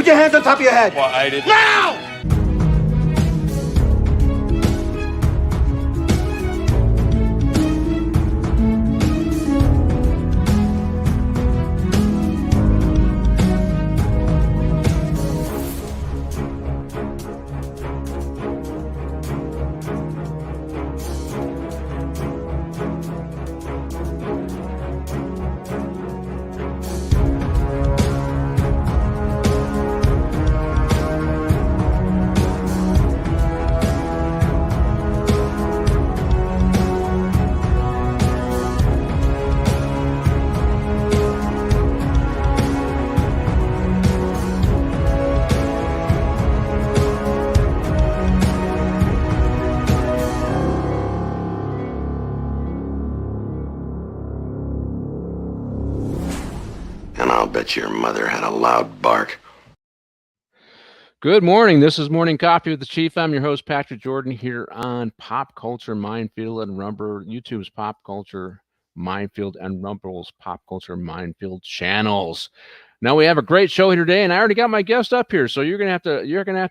Put your hands on top of your head. Well, I didn't. Now! And I'll bet your mother had a loud bark. Good morning. This is Morning Coffee with the Chief. I'm your host, Patrick Jordan, here on Pop Culture Minefield and Rumble, YouTube's Pop Culture Minefield and Rumble's Pop Culture Minefield channels. Now we have a great show here today, and I already got my guest up here, so you're gonna have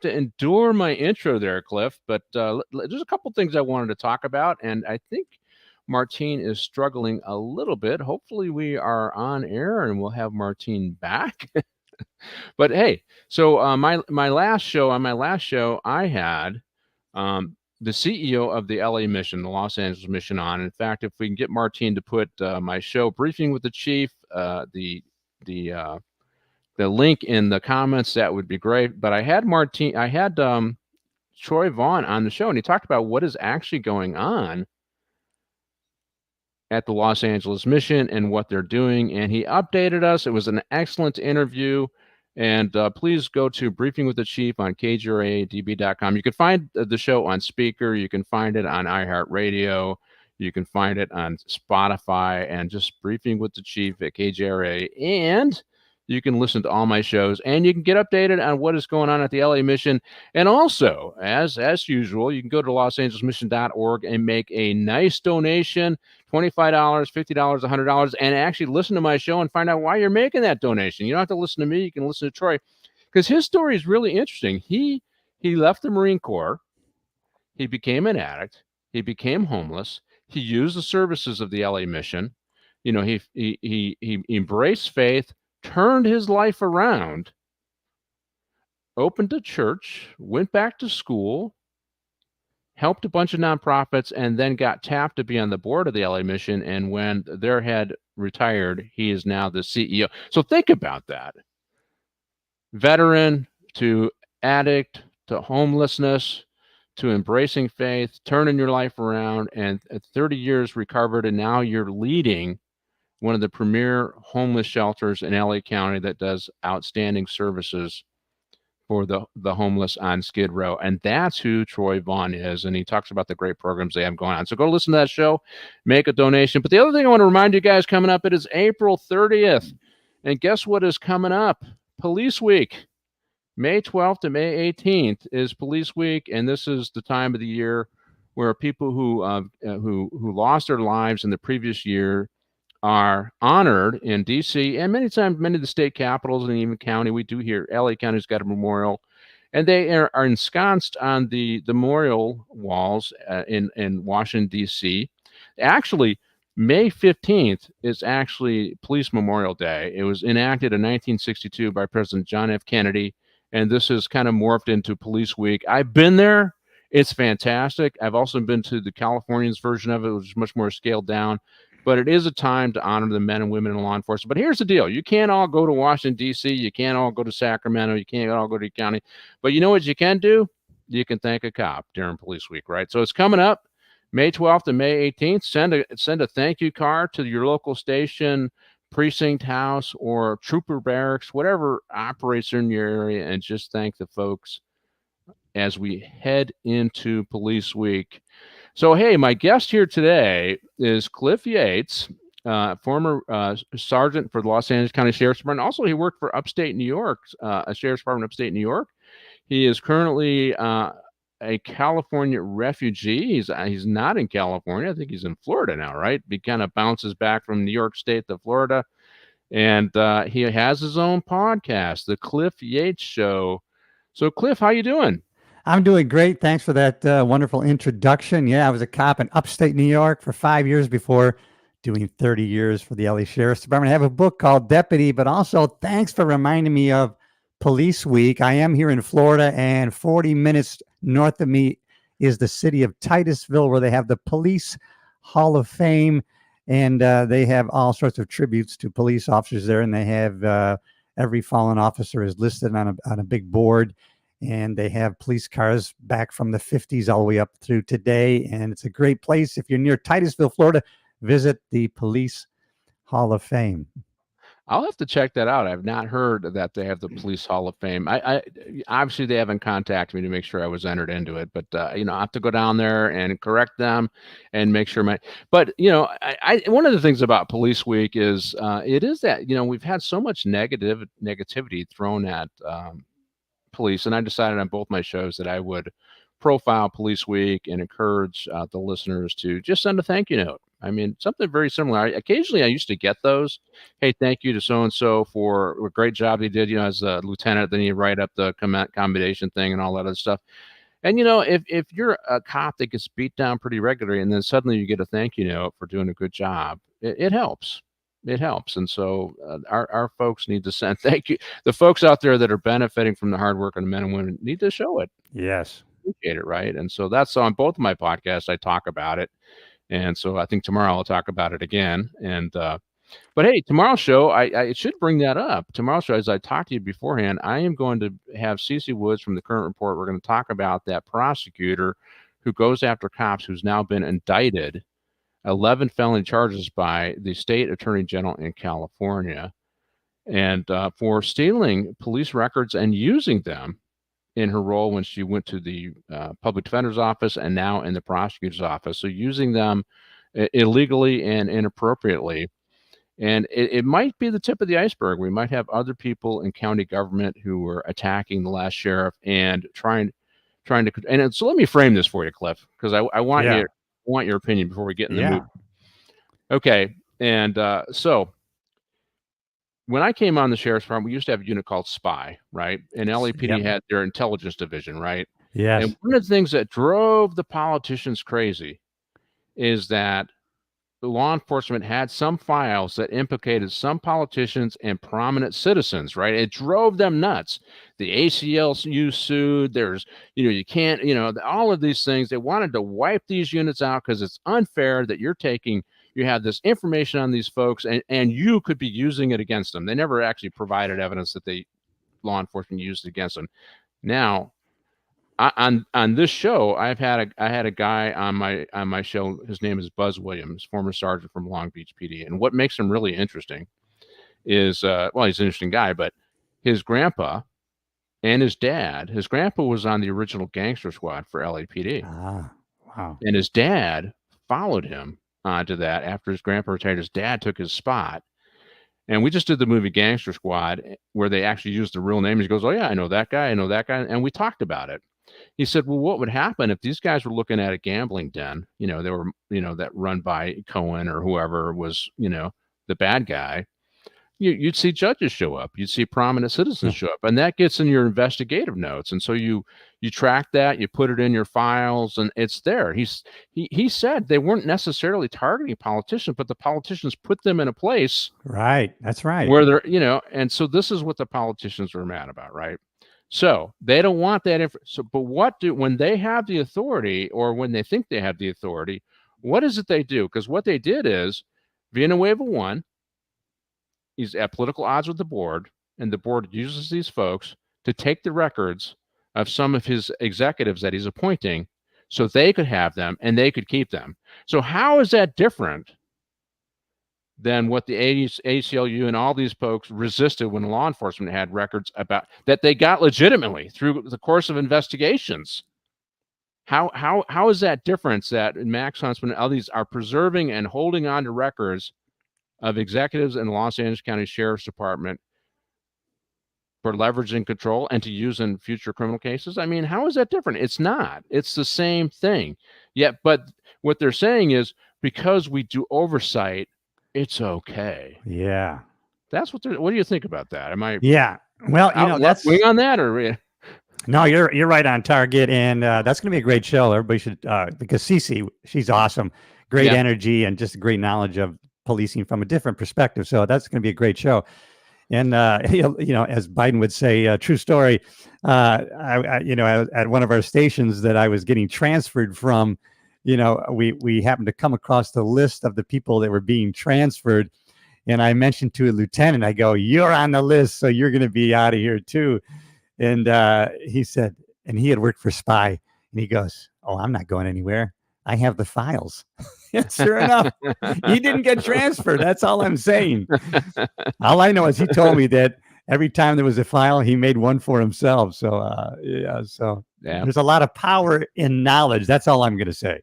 to endure my intro there, Cliff. But there's a couple things I wanted to talk about, and I think Martine is struggling a little bit. Hopefully we are on air and we'll have Martine back. But hey, so my last show, I had the CEO of the LA mission, the Los Angeles mission on. In fact, if we can get Martine to put my show, Briefing with the Chief, the link in the comments, that would be great. But I had Troy Vaughn on the show, and he talked about what is actually going on at the Los Angeles mission and what they're doing, and he updated us. It was an excellent interview, and please go to Briefing with the Chief on kjradb.com. You can find the show on Speaker, you can find it on iHeartRadio, you can find it on Spotify, and just Briefing with the Chief at KJRA, and you can listen to all my shows, and you can get updated on what is going on at the LA mission. And also, as usual, you can go to losangelesmission.org and make a nice donation, $25, $50, $100, and actually listen to my show and find out why you're making that donation. You don't have to listen to me. You can listen to Troy, because his story is really interesting. He left the Marine Corps. He became an addict. He became homeless. He used the services of the LA mission. You know, he embraced faith, turned his life around, opened a church, went back to school, helped a bunch of nonprofits, and then got tapped to be on the board of the LA mission. And when their head retired, he is now the CEO. So think about that. Veteran to addict to homelessness to embracing faith, turning your life around, and at 30 years recovered, and now you're leading one of the premier homeless shelters in LA County that does outstanding services for the homeless on Skid Row. And that's who Troy Vaughn is. And he talks about the great programs they have going on. So go listen to that show, make a donation. But the other thing I want to remind you guys coming up, it is April 30th. And guess what is coming up? Police Week. May 12th to May 18th is Police Week. And this is the time of the year where people who lost their lives in the previous year are honored in D.C. and many times many of the state capitals and even county. We do here, LA County's got a memorial, and they are ensconced on the memorial walls in Washington, D.C. Actually, May 15th is actually Police Memorial Day. It was enacted in 1962 by President John F. Kennedy, and this has kind of morphed into Police Week. I've been there. It's fantastic. I've also been to the Californians version of it, which is much more scaled down. But it is a time to honor the men and women in law enforcement. But here's the deal. You can't all go to Washington, D.C. You can't all go to Sacramento. You can't all go to the county. But you know what you can do? You can thank a cop during Police Week, right? So it's coming up May 12th to May 18th. Send a thank you card to your local station, precinct house, or trooper barracks, whatever operates in your area, and just thank the folks as we head into Police Week. So, hey, my guest here today is Cliff Yates, former sergeant for the Los Angeles County Sheriff's Department. Also, he worked for upstate New York, a sheriff's department upstate New York. He is currently a California refugee. He's not in California. I think he's in Florida now, right? He kind of bounces back from New York State to Florida. and he has his own podcast, the Cliff Yates Show. So, Cliff, how you doing? I'm doing great. Thanks for that wonderful introduction. Yeah, I was a cop in upstate New York for 5 years before doing 30 years for the LA Sheriff's Department. I have a book called Deputy, but also thanks for reminding me of Police Week. I am here in Florida, and 40 minutes north of me is the city of Titusville, where they have the Police Hall of Fame, and they have all sorts of tributes to police officers there, and they have every fallen officer is listed on a big board. And they have police cars back from the 50s all the way up through today. And it's a great place. If you're near Titusville, Florida, visit the Police Hall of Fame. I'll have to check that out. I've not heard that they have the Police Hall of Fame. I obviously they haven't contacted me to make sure I was entered into it, but I have to go down there and correct them and make sure But I one of the things about Police Week is it is that we've had so much negativity thrown at police, and I decided on both my shows that I would profile Police Week and encourage the listeners to just send a thank you note. I mean, something very similar. Occasionally, I used to get those. Hey, thank you to so and so for a great job they did. As a lieutenant, then you write up the commendation thing and all that other stuff. And if you're a cop that gets beat down pretty regularly, and then suddenly you get a thank you note for doing a good job, it helps. It helps. And so our folks need to send thank you. The folks out there that are benefiting from the hard work of the men and women need to show it. Yes. Appreciate it, right? And so that's on both of my podcasts. I talk about it. And so I think tomorrow I'll talk about it again. And but hey, tomorrow's show, I should bring that up. Tomorrow's show, as I talked to you beforehand, I am going to have Cece Woods from the Current Report. We're going to talk about that prosecutor who goes after cops who's now been indicted 11 felony charges by the state attorney general in California, and for stealing police records and using them in her role when she went to the public defender's office and now in the prosecutor's office. So using them illegally and inappropriately. And it might be the tip of the iceberg. We might have other people in county government who are attacking the last sheriff and trying to. And so let me frame this for you, Cliff, because I want your opinion before we get in the movie. Okay. And so when I came on the sheriff's department, we used to have a unit called SPY, right? And LAPD had their intelligence division, right? Yes. And one of the things that drove the politicians crazy is that law enforcement had some files that implicated some politicians and prominent citizens, right? It drove them nuts. The ACLU sued. There's, you can't, all of these things. They wanted to wipe these units out because it's unfair that you have this information on these folks and you could be using it against them. They never actually provided evidence that law enforcement used it against them. Now, on this show, I had a guy on my show. His name is Buzz Williams, former sergeant from Long Beach PD. And what makes him really interesting is, he's an interesting guy, but his grandpa and his dad. His grandpa was on the original gangster squad for LAPD. Ah, wow. And his dad followed him onto that after his grandpa retired. His dad took his spot. And we just did the movie Gangster Squad where they actually used the real name. He goes, "Oh yeah, I know that guy. I know that guy." And we talked about it. He said, well, what would happen if these guys were looking at a gambling den, they were, that run by Cohen or whoever was, the bad guy. You'd see judges show up. You'd see prominent citizens show up. And that gets in your investigative notes. And so you track that, you put it in your files, and it's there. He said they weren't necessarily targeting politicians, but the politicians put them in a place. Right. That's right. Where they're, and so this is what the politicians are mad about, right? So they don't want that. But when they have the authority, or when they think they have the authority, what is it they do? Because what they did is Villanueva won. He's at political odds with the board, and the board uses these folks to take the records of some of his executives that he's appointing so they could have them and they could keep them. So how is that different than what the ACLU and all these folks resisted when law enforcement had records about that they got legitimately through the course of investigations? How is that difference that Max Huntsman and others are preserving and holding on to records of executives in the Los Angeles County Sheriff's Department for leveraging control and to use in future criminal cases? I mean, how is that different? It's not. It's the same thing. But what they're saying is because we do oversight, it's okay. Yeah. That's what do you think about that? Am I Yeah. Well, you out know, left that's wing on that, or no, you're right on target, and that's going to be a great show. Everybody should because Cece, she's awesome, great yeah, energy, and just great knowledge of policing from a different perspective. So that's going to be a great show. And as Biden would say, true story. At one of our stations that I was getting transferred from, we happened to come across the list of the people that were being transferred, and I mentioned to a lieutenant, I go, "You're on the list, so you're going to be out of here too." And he said, and he had worked for Spy, and he goes, "Oh, I'm not going anywhere. I have the files." And sure enough, he didn't get transferred. That's all I'm saying. All I know is he told me that every time there was a file, he made one for himself. So, so yeah. there's a lot of power in knowledge. That's all I'm going to say.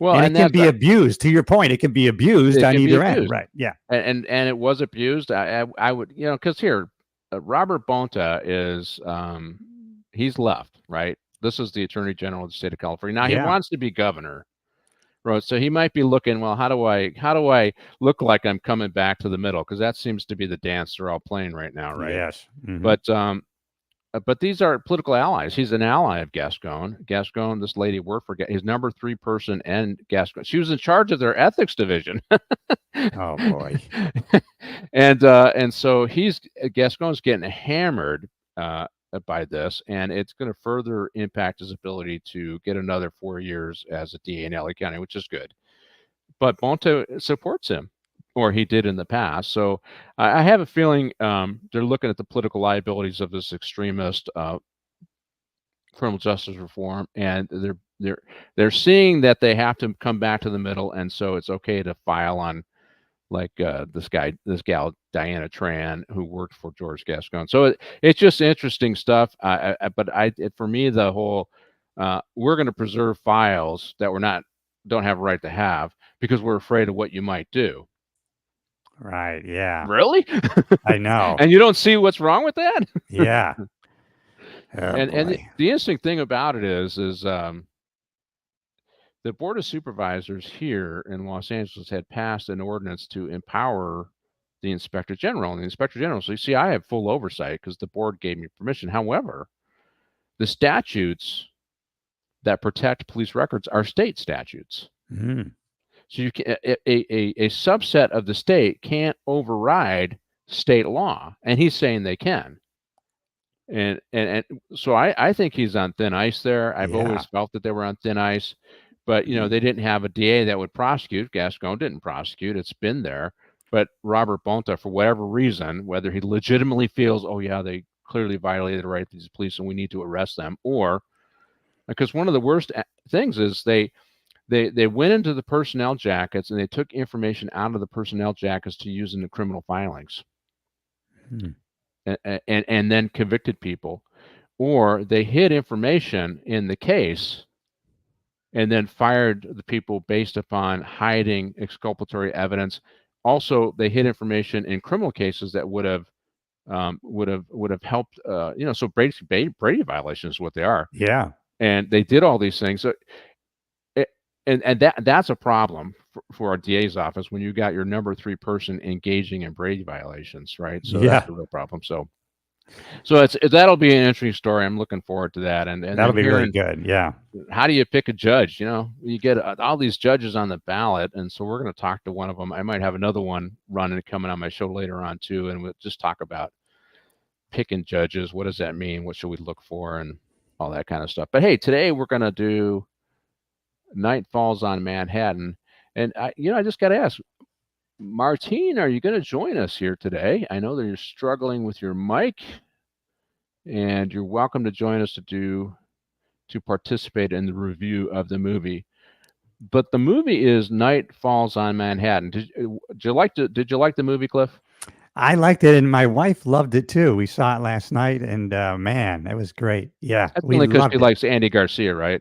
Well, And it and can that's be abused. To your point, it can be abused it on can be either end. abused, Right. Yeah. and it was abused. I would because here, Robert Bonta is he's left, right? This is the Attorney General of the state of California. Now he Yeah. wants to be governor. Right. So he might be looking, well, how do I look like I'm coming back to the middle? Because that seems to be the dance they're all playing right now, right? Yes. Mhm. But these are political allies. He's an ally of Gascon. Gascon, this lady worked for his number 3 person and Gascon. She was in charge of their ethics division. Oh boy. And so Gascon's getting hammered by this, and it's going to further impact his ability to get another 4 years as a DA in LA County, which is good. But Bonta supports him, or he did in the past. So I have a feeling they're looking at the political liabilities of this extremist criminal justice reform, and they're seeing that they have to come back to the middle, and so it's okay to file on like this gal Diana Tran, who worked for George Gascon. So it's just interesting stuff. For me, the whole we're going to preserve files that don't have a right to have because we're afraid of what you might do. Right. Yeah. Really? I know. And you don't see what's wrong with that? Yeah. Oh, And boy. the interesting thing about it is the Board of Supervisors here in Los Angeles had passed an ordinance to empower the Inspector General. And the Inspector General, so you see, I have full oversight because the board gave me permission. However, the statutes that protect police records are state statutes. Mm. So you can, a subset of the state can't override state law, and he's saying they can. And so I think he's on thin ice there. I've always felt that they were on thin ice. But, they didn't have a DA that would prosecute. Gascon didn't prosecute. It's been there. But Robert Bonta, for whatever reason, whether he legitimately feels, oh, yeah, they clearly violated the right of these police and we need to arrest them, or because one of the worst things is they went into the personnel jackets and they took information out of the personnel jackets to use in the criminal filings and then convicted people. Or they hid information in the case and then fired the people based upon hiding exculpatory evidence. Also, they hid information in criminal cases that would have helped. So Brady violations is what they are. Yeah. And they did all these things. So, that's a problem for our DA's office when you got your number 3 person engaging in Brady violations, right? So that's a real problem. So that'll be an interesting story. I'm looking forward to that. And that'll be really good. Yeah. How do you pick a judge? You get all these judges on the ballot, and so we're going to talk to one of them. I might have another one running coming on my show later on too, and we'll just talk about picking judges. What does that mean? What should we look for, and all that kind of stuff. But hey, today we're going to do Night Falls on Manhattan, and I just got to ask, Martine, are you going to join us here today? I know that you're struggling with your mic, and you're welcome to join us to participate in the review of the movie. But the movie is Night Falls on Manhattan. Did you like the movie, Cliff? I liked it, and my wife loved it too. We saw it last night, and man, it was great. Yeah, that's only because she likes Andy Garcia, right?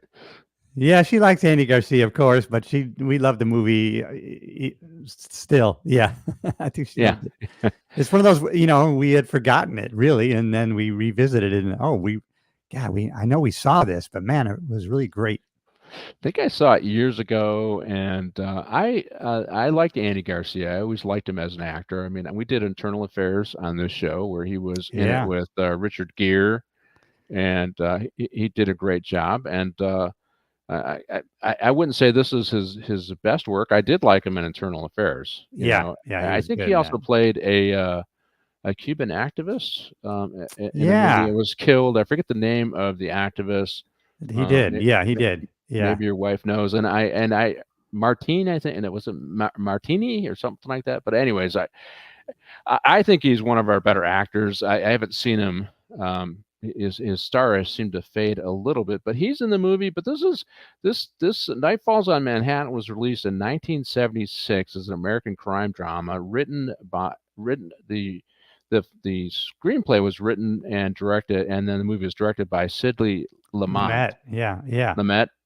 Yeah, she likes Andy Garcia, of course, but we love the movie still. Yeah, I think she loved it. It's one of those, we had forgotten it really, and then we revisited it, and I know we saw this, but man, it was really great. think I saw it years ago, and I liked Andy Garcia. I always liked him as an actor. I mean, we did Internal Affairs on this show where he was in it Yeah. with Richard Gere, and he did a great job. And I wouldn't say this is his best work. I did like him in Internal Affairs. You Yeah. know, Yeah. He I was think good he in also that. played a Cuban activist in a movie Yeah. that was killed. I forget the name of the activist. He did. May- Yeah. He may- did. Yeah. Maybe your wife knows. And I Martine, I think, and it was a Martini or something like that. But anyways, I think he's one of our better actors. I haven't seen him. His star has seemed to fade a little bit, but he's in the movie. But this Night Falls on Manhattan was released in 1976 as an American crime drama the screenplay was written and directed, and then the movie was directed by Sidley Lamont. Lumet. Yeah. Yeah.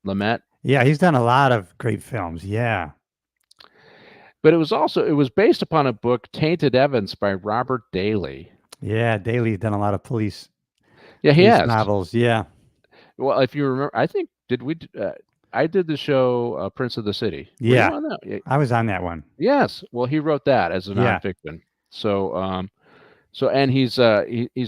Lamette. Yeah. He's done a lot of great films. Yeah. But it was based upon a book, Tainted Evidence by Robert Daly. Yeah. Daly's done a lot of police Yeah, he has. novels. Yeah. Well, if you remember, I think I did the show Prince of the City. Were you Yeah. on that? Yeah. I was on that one. Yes. Well, he wrote that as a Yeah. nonfiction. So and he's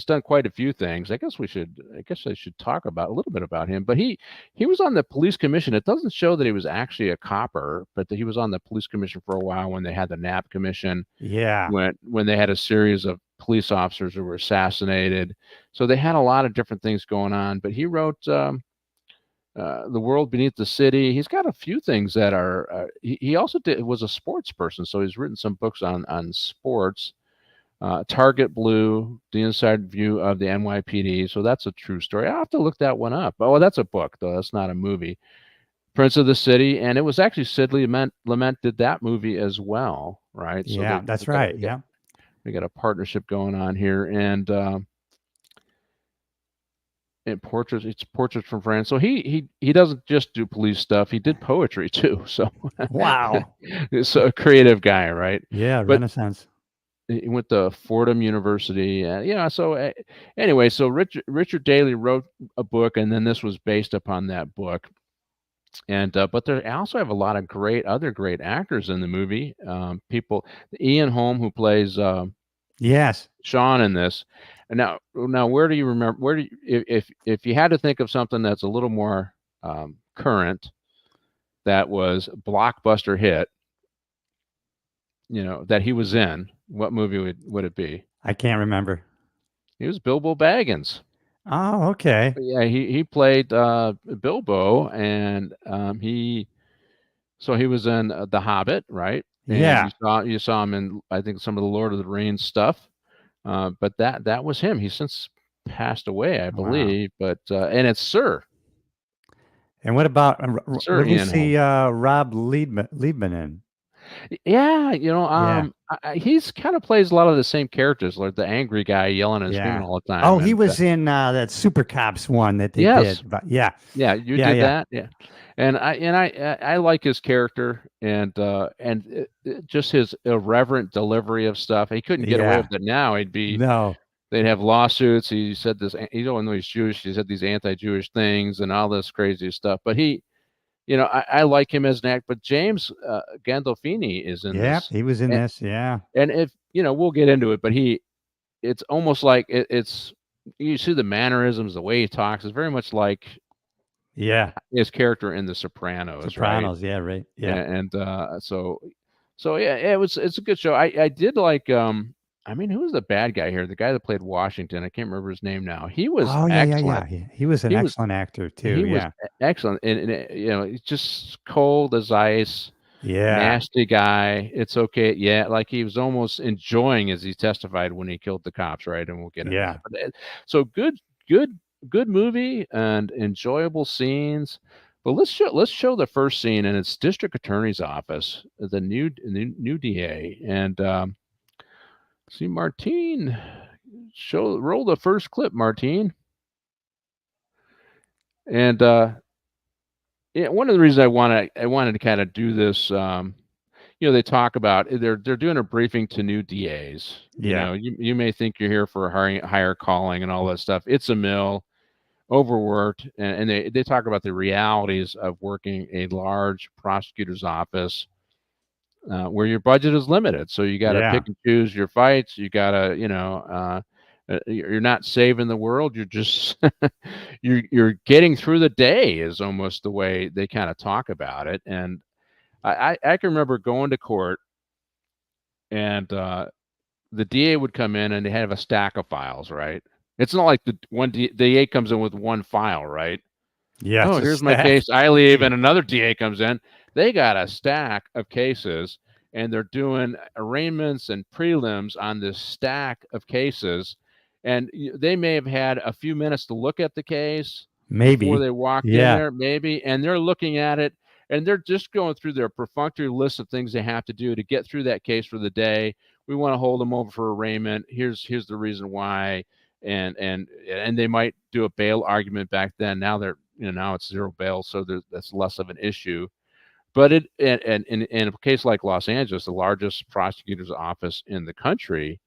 done quite a few things. I guess I should talk about a little bit about him. But he was on the police commission. It doesn't show that he was actually a copper, but that he was on the police commission for a while when they had the Knapp Commission. Yeah. When they had a series of police officers who were assassinated. So they had a lot of different things going on. But he wrote The World Beneath the City. He's got a few things that are. He also was a sports person, so he's written some books on sports. Target Blue, the inside view of the NYPD. So that's a true story. I'll have to look that one up. Oh, that's a book, though. That's not a movie. Prince of the City. And it was actually Sidley Lamont did that movie as well, right? So Yeah. That's right. Yeah. We got a partnership going on here. And it's portraits from France. So he doesn't just do police stuff. He did poetry too. So Wow. so a creative guy, right? Yeah. But Renaissance. he went to Fordham University. So anyway, so Richard Daly wrote a book, and then this was based upon that book. And but they also have a lot of other great actors in the movie. Ian Holm, who plays Yes. Sean in this. And now, where do you remember? If you had to think of something that's a little more current, that was blockbuster hit, that he was in, what movie would it be? I can't remember. He was Bilbo Baggins. Oh, okay. Yeah, he played Bilbo, and he was in The Hobbit, right? And Yeah. you saw him in, I think, some of the Lord of the Rings stuff. But that was him. He's since passed away, I Wow. believe. But and it's Sir. And what about Sir what do you Ian see Rob Liebman in? Yeah, Yeah. he's kind of plays a lot of the same characters, like the angry guy yelling and screaming Yeah. all the time. Oh, he and, was in that Super Cops one that they Yes. did. But yeah. Yeah, you Yeah, did yeah. that. Yeah. And I like his character and just his irreverent delivery of stuff. He couldn't get away Yeah. with it now. No. They'd have lawsuits. He said this, you don't know he's Jewish. He said these anti-Jewish things and all this crazy stuff. But I like him as an actor. But James Gandolfini is in Yeah, this. he was in this. Yeah. And if we'll get into it, but it's almost like it's you see the mannerisms, the way he talks is very much like Yeah. his character in The Sopranos, right? Sopranos. Yeah. Right. Yeah. And so yeah, it's a good show. I did like who was the bad guy here? The guy that played Washington. I can't remember his name now. He was Oh, yeah, excellent. yeah. He was an excellent actor too. He was Yeah. excellent, and he's just cold as ice. Yeah. Nasty guy. It's okay. Yeah, like he was almost enjoying as he testified when he killed the cops, right? And we'll get into Yeah. that. But, so good movie and enjoyable scenes. But let's show the first scene, and it's District Attorney's Office, the new DA, and see Martine. Roll the first clip, Martine. And one of the reasons I wanted to kind of do this. They talk about they're doing a briefing to new DAs. Yeah. You may think you're here for a higher calling and all that stuff. It's a mill. overworked, and they talk about the realities of working a large prosecutor's office, where your budget is limited. So you got to Yeah. pick and choose your fights. You got to, you're not saving the world. You're just you're getting through the day is almost the way they kind of talk about it. And I can remember going to court, and the DA would come in and they have a stack of files, right? It's not like the one DA comes in with one file, right? Yeah. It's Oh, a here's my stack. case. I leave, and another DA comes in. They got a stack of cases, and they're doing arraignments and prelims on this stack of cases. And they may have had a few minutes to look at the case before Maybe. they walked in Yeah. there, maybe, and they're looking at it, and they're just going through their perfunctory list of things they have to do to get through that case for the day. We want to hold them over for arraignment. Here's the reason why, and they might do a bail argument back then. Now they're now it's zero bail, so that's less of an issue. But in a case like Los Angeles, the largest prosecutor's office in the country,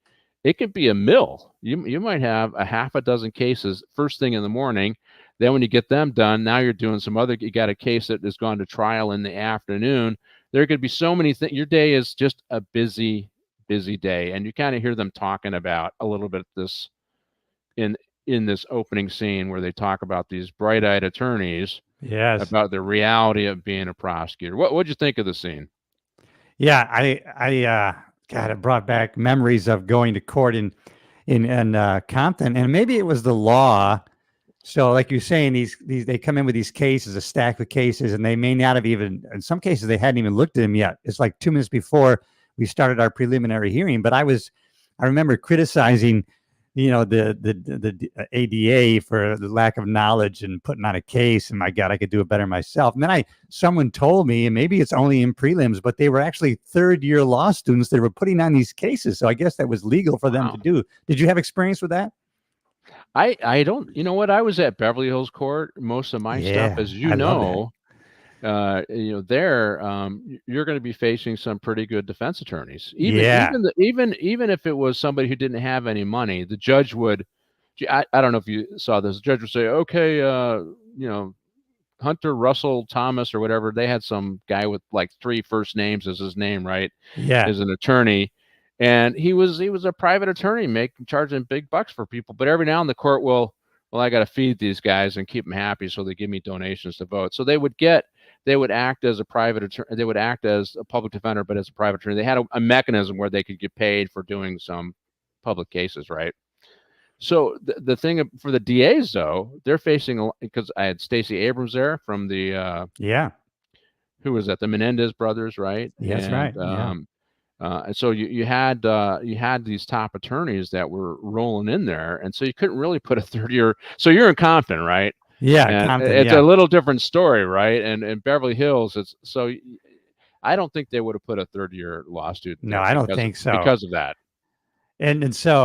it could be a mill. You might have a half a dozen cases first thing in the morning. Then when you get them done, now you're doing some other. You got a case that has gone to trial in the afternoon. There could be so many things. Your day is just a busy day, and you kind of hear them talking about a little bit this in this opening scene where they talk about these bright-eyed attorneys Yes. about the reality of being a prosecutor. What'd you think of the scene? Yeah. God, it brought back memories of going to court in Compton, and maybe it was the law. So, like you're saying, these they come in with these cases, a stack of cases, and they may not have even. In some cases, they hadn't even looked at them yet. It's like 2 minutes before we started our preliminary hearing. But I remember criticizing, the ADA for the lack of knowledge and putting on a case. And my God, I could do it better myself. And then someone told me, and maybe it's only in prelims, but they were actually third-year law students that were putting on these cases. So I guess that was legal for them to do. Did you have experience with that? I don't. You know what? I was at Beverly Hills Court. Most of my stuff, Yeah, as I love that. there, you're going to be facing some pretty good defense attorneys. Yeah, Even if it was somebody who didn't have any money, the judge would. I don't know if you saw this. The judge would say, "Okay, Hunter Russell Thomas or whatever." They had some guy with like 3 first names as his name, right? yeah, As an attorney, and he was a private attorney, charging big bucks for people. But every now and then the court will, well, I got to feed these guys and keep them happy, so they give me donations to vote. So they would act as a private attorney. They would act as a public defender, but as a private attorney. They had a mechanism where they could get paid for doing some public cases, right? So the thing for the DAs though, they're facing, because I had Stacey Abrams there from the yeah. who was that, the Menendez brothers, right? That's right. Yeah, And so you had these top attorneys that were rolling in there, and so you couldn't really put a third year. So you're in Compton, right? yeah. And Compton. it's a Yeah, little different story, right? And in Beverly Hills, it's so I don't think they would have put a third year law student no, there I don't think so. because of that. And so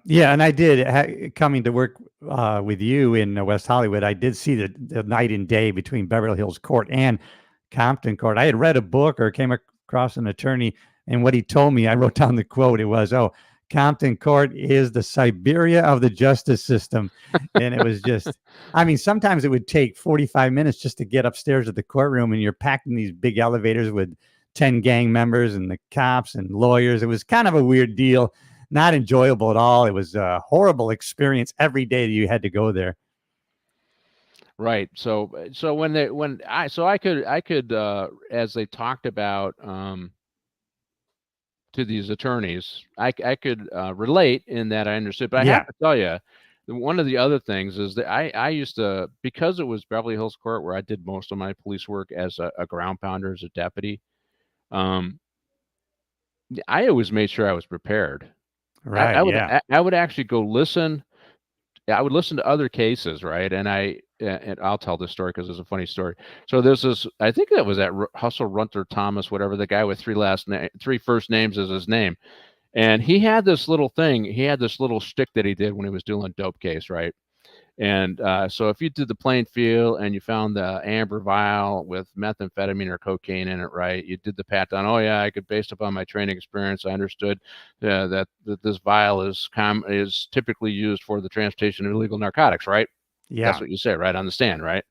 yeah, and I did coming to work with you in West Hollywood. I did see the night and day between Beverly Hills Court and Compton Court. I had read a book or came across an attorney, and what he told me, I wrote down the quote. It was, "Oh, Compton Court is the Siberia of the justice system," and it was just. I mean, sometimes it would take 45 minutes just to get upstairs to the courtroom, and you're packed in these big elevators with 10 gang members and the cops and lawyers. It was kind of a weird deal. Not enjoyable at all. It was a horrible experience every day that you had to go there. Right. So I could as they talked about to these attorneys, I could relate in that I understood. But I have Yeah, to tell you, one of the other things is that I used to, because it was Beverly Hills Court where I did most of my police work as a ground pounder, as a deputy. Um, I always made sure I was prepared. right. Yeah, I would actually go listen. I would listen to other cases, right? And I'll tell this story because it's a funny story. So there's this. I think that was at Hustle Runter Thomas, whatever, the guy with 3 first names as his name. And he had this little thing. He had this little shtick that he did when he was doing a dope case, right? And so if you did the plain field and you found the amber vial with methamphetamine or cocaine in it, right? You did the pat down. Oh yeah, I could, based upon my training experience, I understood that this vial is typically used for the transportation of illegal narcotics, right? Yeah. That's what you say, right, on the stand, right?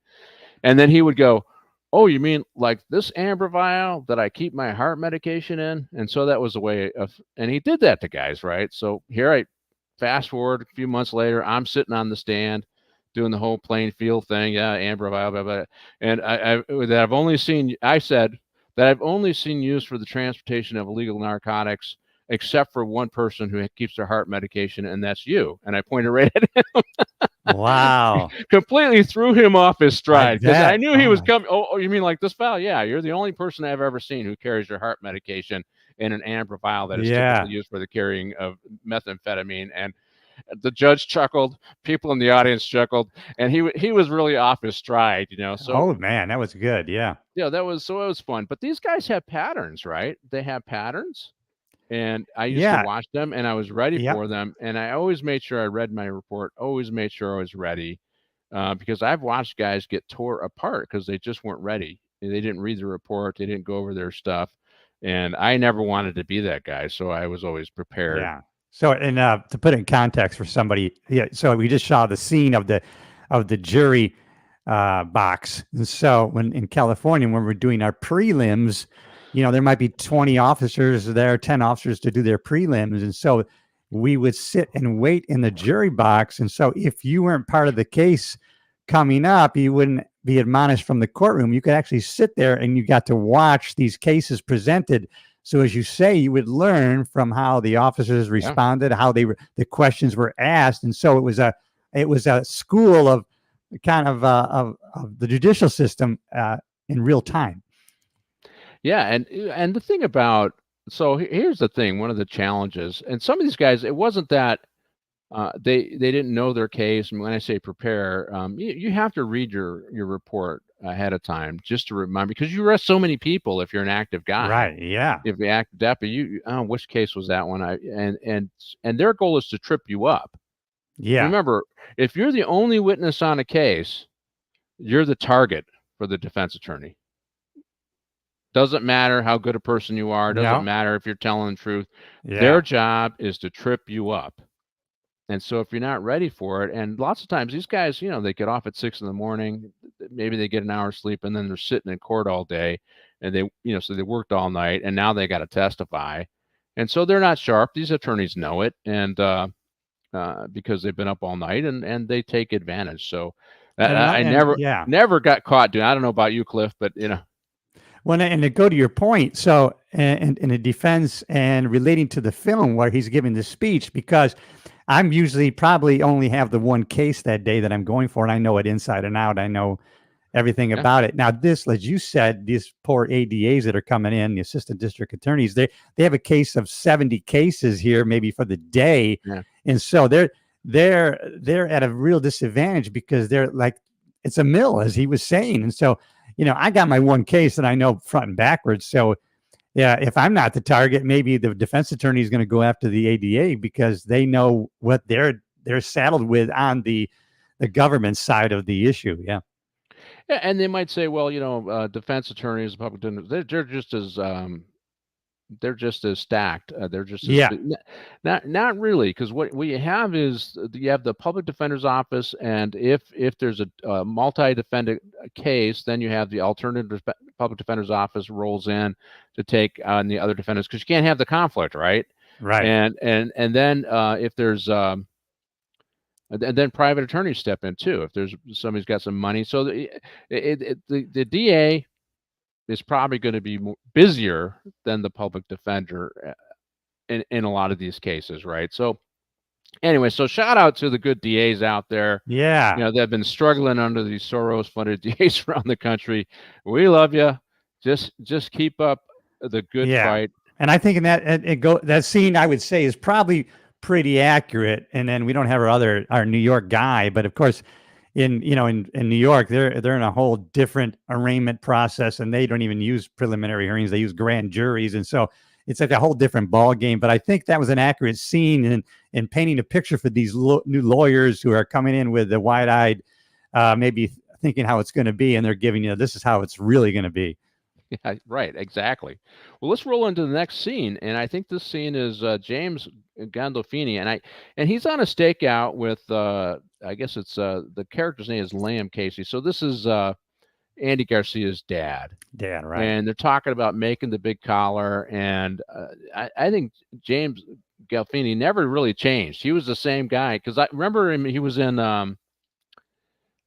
And then he would go, "Oh, you mean like this amber vial that I keep my heart medication in?" And so that was a way of, and he did that to guys, right? So here I fast forward a few months later, I'm sitting on the stand doing the whole plain field thing. Yeah, amber vial, blah, blah. And I said that I've only seen used for the transportation of illegal narcotics, except for one person who keeps their heart medication, and that's you. And I pointed right at Wow. completely threw him off his I stride because I bet. knew he Oh was my. coming. Oh, you mean like this vial? Yeah, you're the only person I've ever seen who carries your heart medication in an amber vial that is Yeah. typically used for the carrying of methamphetamine. And the judge chuckled, people in the audience chuckled, and he was really off his stride, So Oh man, that was good. Yeah. yeah, it was fun. But these guys have patterns, right? They have patterns. And I used to Yeah. watch them and I was ready Yep. for them. And I always made sure I read my report, always made sure I was ready. Because I've watched guys get tore apart because they just weren't ready. They didn't read the report, they didn't go over their stuff, and I never wanted to be that guy, so I was always prepared. Yeah. So, and to put it in context for somebody, yeah. So we just saw the scene of the jury box, and so when in California, when we're doing our prelims, there might be 20 officers there, 10 officers to do their prelims, and so we would sit and wait in the jury box, and so if you weren't part of the case coming up, you wouldn't be admonished from the courtroom. You could actually sit there and you got to watch these cases presented. So as you say, you would learn from how the officers Yeah. responded, how the questions were asked, and so it was a school of kind of the judicial system in real time. Yeah, and the thing about, so here's the thing, one of the challenges, and some of these guys, it wasn't that they didn't know their case. And when I say prepare, you have to read your report ahead of time just to remember, because you arrest so many people if you're an active guy. Right. Yeah. If the active deputy, oh, which case was that one? And their goal is to trip you up. Yeah. Remember, if you're the only witness on a case, you're the target for the defense attorney. Doesn't matter how good a person you are. Doesn't No. matter if you're telling the truth. Their Yeah. job is to trip you up. And so if you're not ready for it, and lots of times these guys, they get off at 6 in the morning, maybe they get an hour's sleep, and then they're sitting in court all day, and so they worked all night, and now they got to testify. And so they're not sharp. These attorneys know it. And because they've been up all night, and they take advantage. So I never, yeah. never got caught doing, I don't know about you, Cliff, but Well, and to go to your point, so and in a defense and relating to the film where he's giving the speech, because I'm usually probably only have the one case that day that I'm going for, and I know it inside and out. I know everything yeah, about it. Now, this, as you said, these poor ADAs that are coming in, the assistant district attorneys, they have a case of 70 cases here, maybe for the day, yeah. and so they're at a real disadvantage because they're like, it's a mill, as he was saying, and so I got my one case that I know front and backwards. So yeah, if I'm not the target, maybe the defense attorney is going to go after the ADA because they know what they're saddled with on the government side of the issue. Yeah. Yeah, and they might say, well, defense attorneys, public defenders, they're just as stacked. They're just as Yeah. not really, because what we have is you have the public defender's office, and if there's a multi-defendant case, then you have the alternative public defender's office rolls in to take on the other defendants, because you can't have the conflict, right? Right. And then if there's and then private attorneys step in too if there's somebody's got some money. So the DA is probably going to be busier than the public defender in a lot of these cases, right? So anyway, so shout out to the good DAs out there. Yeah. They've been struggling under these Soros-funded DAs around the country. We love you. Just keep up the good Yeah. fight. And I think in that scene, I would say, is probably pretty accurate. And then we don't have our New York guy, but of course, in New York, they're in a whole different arraignment process, and they don't even use preliminary hearings; they use grand juries, and so it's like a whole different ball game. But I think that was an accurate scene in painting a picture for these new lawyers who are coming in with the wide-eyed, maybe thinking how it's going to be, and they're giving this is how it's really going to be. Yeah, right, exactly. Well, let's roll into the next scene, and I think this scene is James Gandolfini, and he's on a stakeout with I guess it's the character's name is Liam Casey. So this is Andy Garcia's dad. Dad, right? And they're talking about making the big collar. And I think James Gandolfini never really changed. He was the same guy, because I remember him. He was in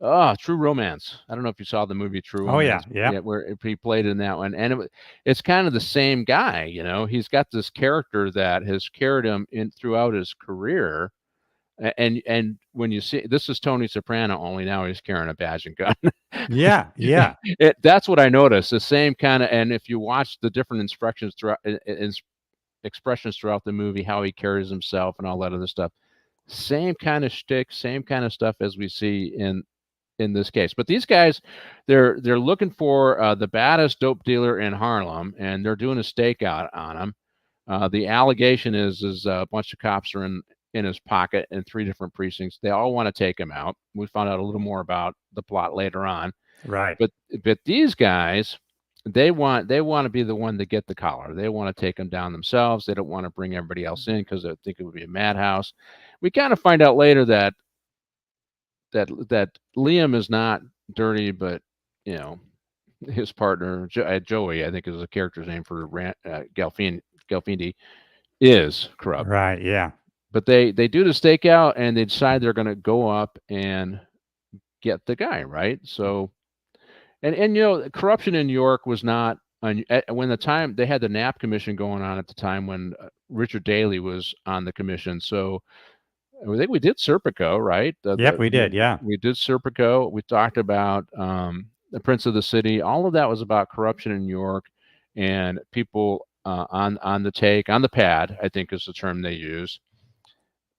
True Romance. I don't know if you saw the movie True Oh yeah, Romance. yeah, Where he played in that one, and it's kind of the same guy. He's got this character that has carried him in throughout his career. And when you see, this is Tony Soprano, only now he's carrying a badge and gun. yeah, yeah. That's what I noticed. The same kind of, and if you watch the different instructions throughout, expressions throughout the movie, how he carries himself and all that other stuff, same kind of shtick, same kind of stuff as we see in this case. But these guys, they're looking for the baddest dope dealer in Harlem, and they're doing a stakeout on him. The allegation is a bunch of cops are in his pocket in 3 different precincts. They all want to take him out. We found out a little more about the plot later on. Right. But these guys, they want to be the one to get the collar. They want to take him down themselves. They don't want to bring everybody else in because they think it would be a madhouse. We kind of find out later that Liam is not dirty, but his partner Joey, I think is the character's name for Gandolfini, is corrupt. Right. Yeah. But they do the stakeout, and they decide they're going to go up and get the guy, right? So, and corruption in New York was not when the time they had the Knapp Commission going on at the time when Richard Daley was on the commission. So I think we did Serpico, right? Yep, we did. Yeah. We did Serpico. We talked about the Prince of the City. All of that was about corruption in New York and people on the pad, I think is the term they use.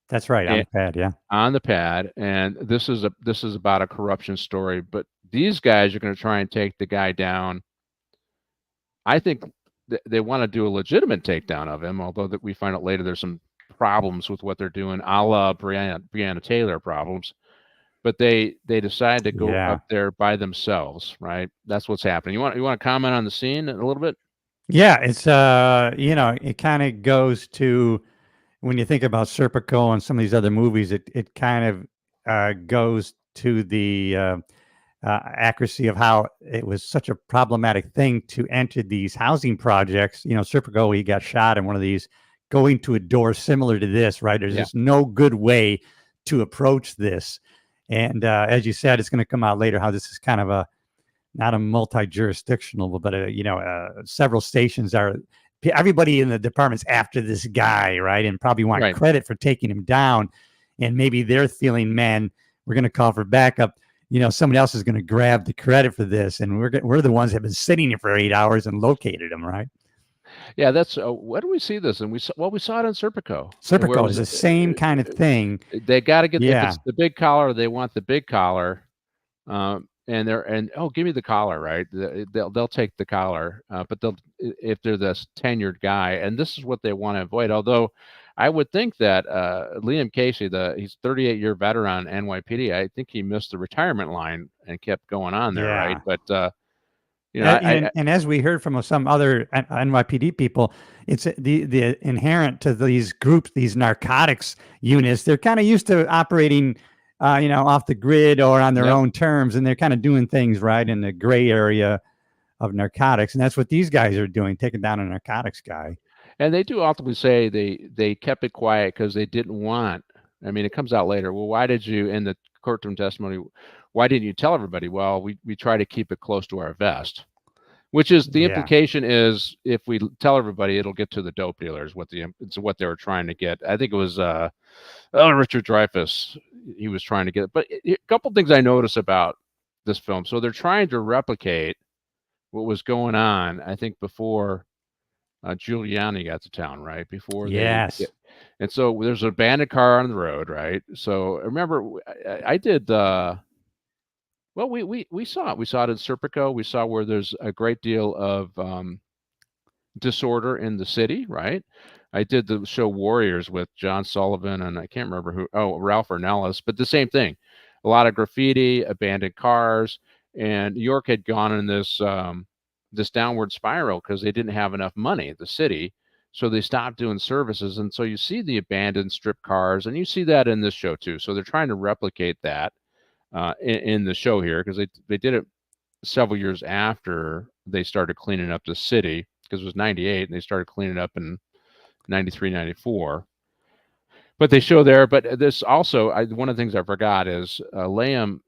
That's right, on the pad, yeah. On the pad, and this is about a corruption story. But these guys are going to try and take the guy down. I think they want to do a legitimate takedown of him, although that we find out later there's some problems with what they're doing, a la Breonna Taylor problems. But they decide to go up there by themselves, right? That's what's happening. You want to comment on the scene a little bit? Yeah, it's it kind of goes to, when you think about Serpico and some of these other movies, it kind of goes to the accuracy of how it was such a problematic thing to enter these housing projects. Serpico, he got shot in one of these, going to a door similar to this, right? There's just no good way to approach this. And as you said, it's going to come out later how this is kind of not a multi-jurisdictional, but several stations are, everybody in the department's after this guy, right? And probably want credit for taking him down. And maybe they're feeling, man, we're going to call for backup. Somebody else is going to grab the credit for this. And we're the ones that have been sitting here for 8 hours and located him, right? Yeah, that's where do we see this? And we saw it in Serpico. Serpico is the same kind of thing. They got to get if it's the big collar. They want the big collar. And give me the collar, right? They'll take the collar, but if they're this tenured guy, and this is what they want to avoid. Although I would think that Liam Casey, he's 38-year veteran NYPD, I think he missed the retirement line and kept going on there, right? But and as we heard from some other NYPD people, it's the inherent to these groups, these narcotics units. They're kind of used to operating off the grid or on their own terms, and they're kind of doing things right in the gray area of narcotics, and that's what these guys are doing, taking down a narcotics guy. And they do ultimately say they kept it quiet because they didn't want. I mean, it comes out later. Well, why did you, in the courtroom testimony, why didn't you tell everybody? Well, we try to keep it close to our vest, which is the implication is if we tell everybody, it'll get to the dope dealers. It's what they were trying to get. I think it was Richard Dreyfuss. He was trying to get it. But a couple things I notice about this film. So they're trying to replicate what was going on, I think, before Giuliani got to town, right? Before and so there's an abandoned car on the road, right? So remember, I did. Well, we saw it. We saw it in Serpico. We saw where there's a great deal of disorder in the city, right? I did the show Warriors with John Sullivan, and I can't remember who. Oh, Ralph Ornelas, but the same thing. A lot of graffiti, abandoned cars, and New York had gone in this this downward spiral because they didn't have enough money, the city, So they stopped doing services. And so you see the abandoned strip cars, and you see that in this show too. So they're trying to replicate that in the show here, because they did it several years after they started cleaning up the city, because it was 98 and they started cleaning up in 93, 94. But they show there, but this also, one of the things I forgot is Liam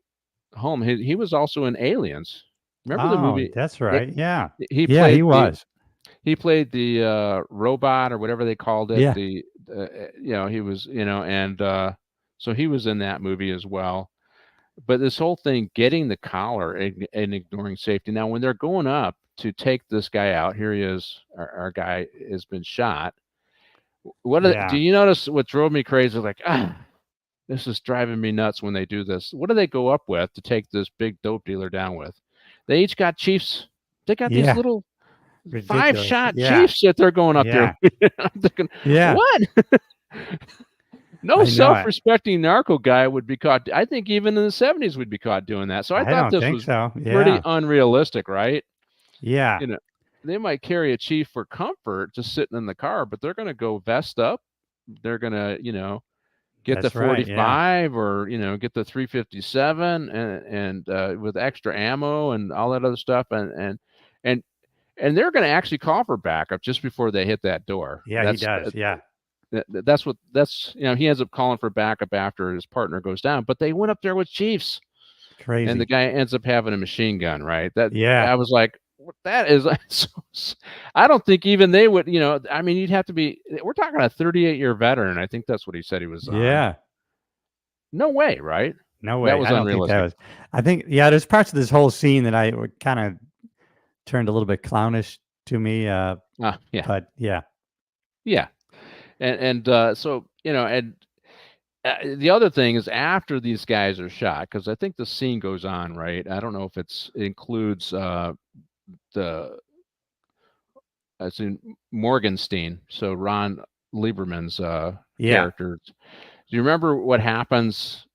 Home. He was also in Aliens. Remember the Oh, movie? that's right. Yeah. He Yeah, he played was. the robot, or whatever they called it. Yeah. He was, and so he was in that movie as well. But this whole thing, getting the collar and ignoring safety. Now, when they're going up to take this guy out, here he is. Our guy has been shot. Do you notice what drove me crazy? Like, this is driving me nuts when they do this. What do they go up with to take this big dope dealer down with? They each got chiefs. They got these little Ridiculous. 5-shot chiefs that they're going up there. I'm thinking, what? No self-respecting narco guy would be caught. I think even in the 70s would be caught doing that. So I thought this was pretty unrealistic, right? Yeah. They might carry a chief for comfort just sitting in the car, but they're going to go vest up. They're going to, get the 45 or, get the 357 and with extra ammo and all that other stuff. And they're going to actually call for backup just before they hit that door. Yeah, he does. Yeah. He ends up calling for backup after his partner goes down, but they went up there with chiefs. Crazy. And the guy ends up having a machine gun, right? Yeah. I was like, that is, I don't think even they would, you'd have to be, we're talking a 38-year veteran. I think that's what he said he was on. Yeah. No way, right? No way. That was unrealistic. I think, there's parts of this whole scene that I kind of turned a little bit clownish to me. Yeah. But yeah. Yeah. And so, the other thing is, after these guys are shot, because I think the scene goes on, right? I don't know if it includes it's in Morgenstein, so Ron Lieberman's character. Do you remember what happens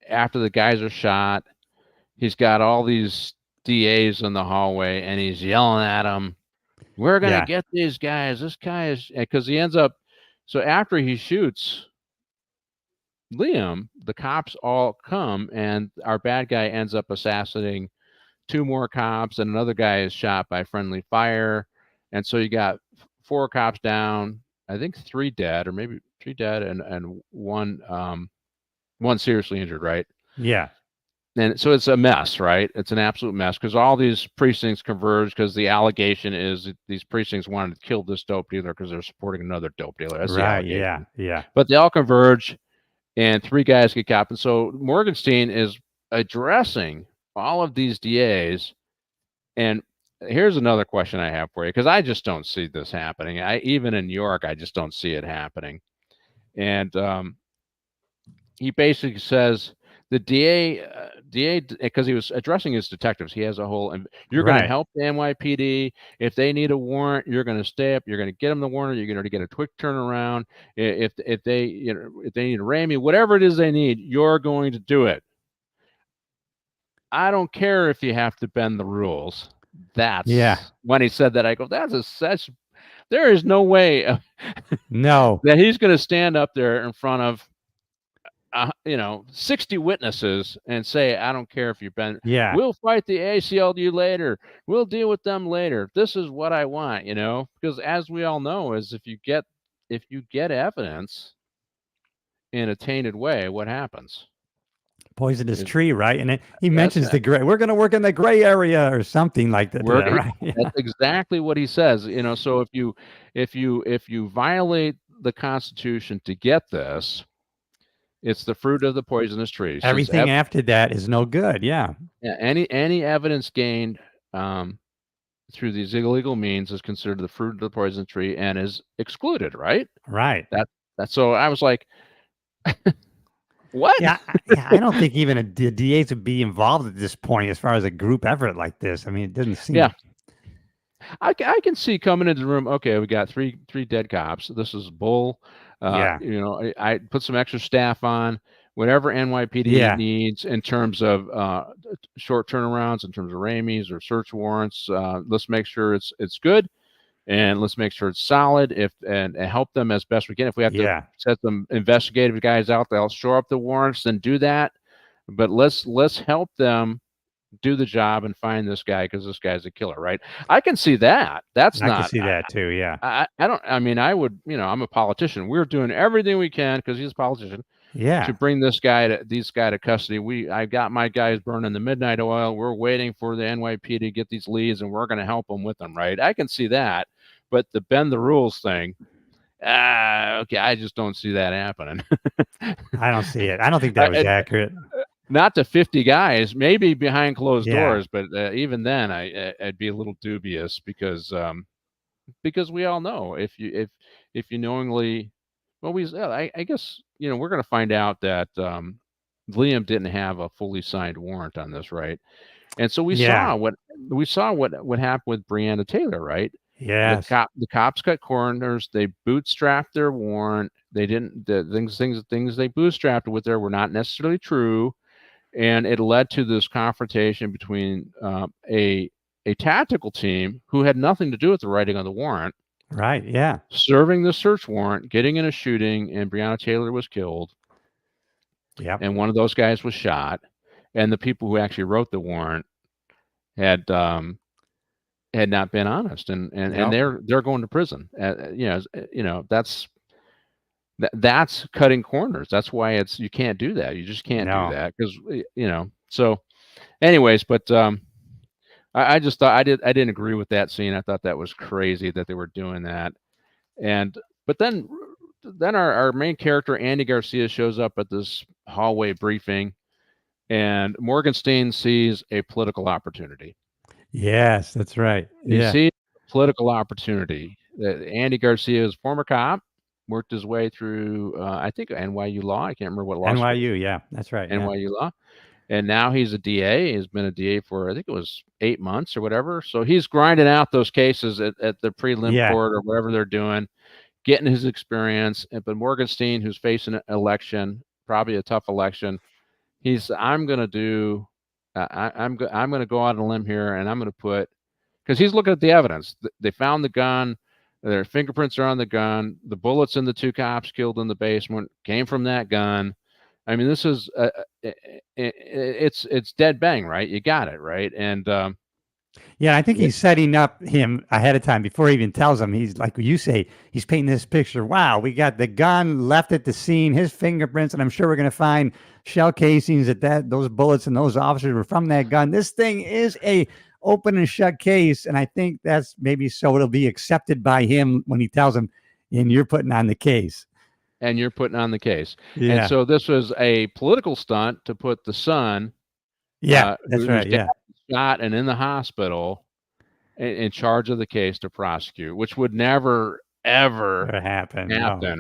after the guys are shot? He's got all these DAs in the hallway, and he's yelling at them, "We're gonna get these guys. This guy is," because he ends up. So after he shoots Liam, the cops all come, and our bad guy ends up assassinating 2 more cops, and another guy is shot by friendly fire. And so you got 4 cops down, I think 3 dead, or maybe 3 dead, and one seriously injured, right? Yeah. And so it's a mess, right? It's an absolute mess, because all these precincts converge, because the allegation is that these precincts wanted to kill this dope dealer because they're supporting another dope dealer. That's right. the allegation. Yeah. But they all converge, and 3 guys get caught. And so Morgenstein is addressing all of these DAs. And here's another question I have for you, because I just don't see this happening. Even in New York, I just don't see it happening. And he basically says the DA, because he was addressing his detectives, he has a whole, you're going to help the NYPD. If they need a warrant, you're going to stay up. You're going to get them the warrant. You're going to get a quick turnaround. If they need to ram you, whatever it is they need, you're going to do it. I don't care if you have to bend the rules. That's when he said that, I go, there is no way that he's going to stand up there in front of 60 witnesses and say, I don't care if you bend. We'll fight the ACLU later. We'll deal with them later. This is what I want, because as we all know, is if you get evidence in a tainted way, what happens? Poisonous tree, right? And he mentions the gray. We're going to work in the gray area or something like that. Right? That's exactly what he says. So if you violate the Constitution to get this, it's the fruit of the poisonous tree. Everything after that is no good. Yeah. Any evidence gained through these illegal means is considered the fruit of the poisonous tree and is excluded. Right. Right. That's so I was like. What? Yeah, I don't think even the DAs would be involved at this point as far as a group effort like this. I mean, it doesn't seem. Yeah. I can see coming into the room, okay, we got three dead cops. This is bull. I put some extra staff on, whatever NYPD needs in terms of short turnarounds, in terms of Ramies or search warrants. Let's make sure it's good. and let's make sure it's solid. And help them as best we can. If we have to set some investigative guys out that'll shore up the warrants, then do that. But let's help them do the job and find this guy, because this guy's a killer, right? I can see that. I can see that too. Yeah. I don't. I mean, I would. I'm a politician. We're doing everything we can, because he's a politician. Yeah. To bring this guy to custody. I got my guys burning the midnight oil. We're waiting for the NYPD to get these leads, and we're going to help them with them, right? I can see that, but the bend the rules thing, okay, I just don't see that happening. I don't see it. I don't think that was accurate. Not to 50 guys, maybe behind closed doors, but even then, I'd be a little dubious, because we all know if you knowingly, well, I guess we're going to find out that Liam didn't have a fully signed warrant on this, right? And so we saw what happened with Breonna Taylor, right? Yeah. The cops cut corners. They bootstrapped their warrant. They didn't the things they bootstrapped with there were not necessarily true, and it led to this confrontation between a tactical team who had nothing to do with the writing of the warrant. Right. Yeah. Serving the search warrant, getting in a shooting, and Breonna Taylor was killed. Yeah. And one of those guys was shot, and the people who actually wrote the warrant had not been honest, and they're going to prison. That's cutting corners. That's why you can't do that. You just can't do that, because So, anyways, but I just thought I didn't agree with that scene. I thought that was crazy that they were doing that. But then our main character, Andy Garcia, shows up at this hallway briefing, and Morgenstein sees a political opportunity. Yes, that's right. He sees a political opportunity. Andy Garcia is a former cop, worked his way through, I think, NYU law. I can't remember what law. NYU, yeah, that's right. NYU law. And now he's a DA. He's been a DA for, I think it was 8 months or whatever. So he's grinding out those cases at the prelim court or whatever they're doing, getting his experience. But Morgenstein, who's facing an election, probably a tough election, I'm going to go out on a limb here, and I'm going to put, because he's looking at the evidence. They found the gun. Their fingerprints are on the gun. The bullets in the 2 cops killed in the basement came from that gun. I mean, this is it's dead bang, right? You got it, right? And I think he's setting up him ahead of time before he even tells him. He's like you say, he's painting this picture. Wow, we got the gun left at the scene, his fingerprints, and I'm sure we're going to find shell casings that those bullets and those officers were from that gun. This thing is a open and shut case, and I think that's maybe so it'll be accepted by him when he tells him, and you're putting on the case. And you're putting on the case. Yeah. And so this was a political stunt to put the son, that's right, shot and in the hospital, in charge of the case to prosecute, which would never ever happen,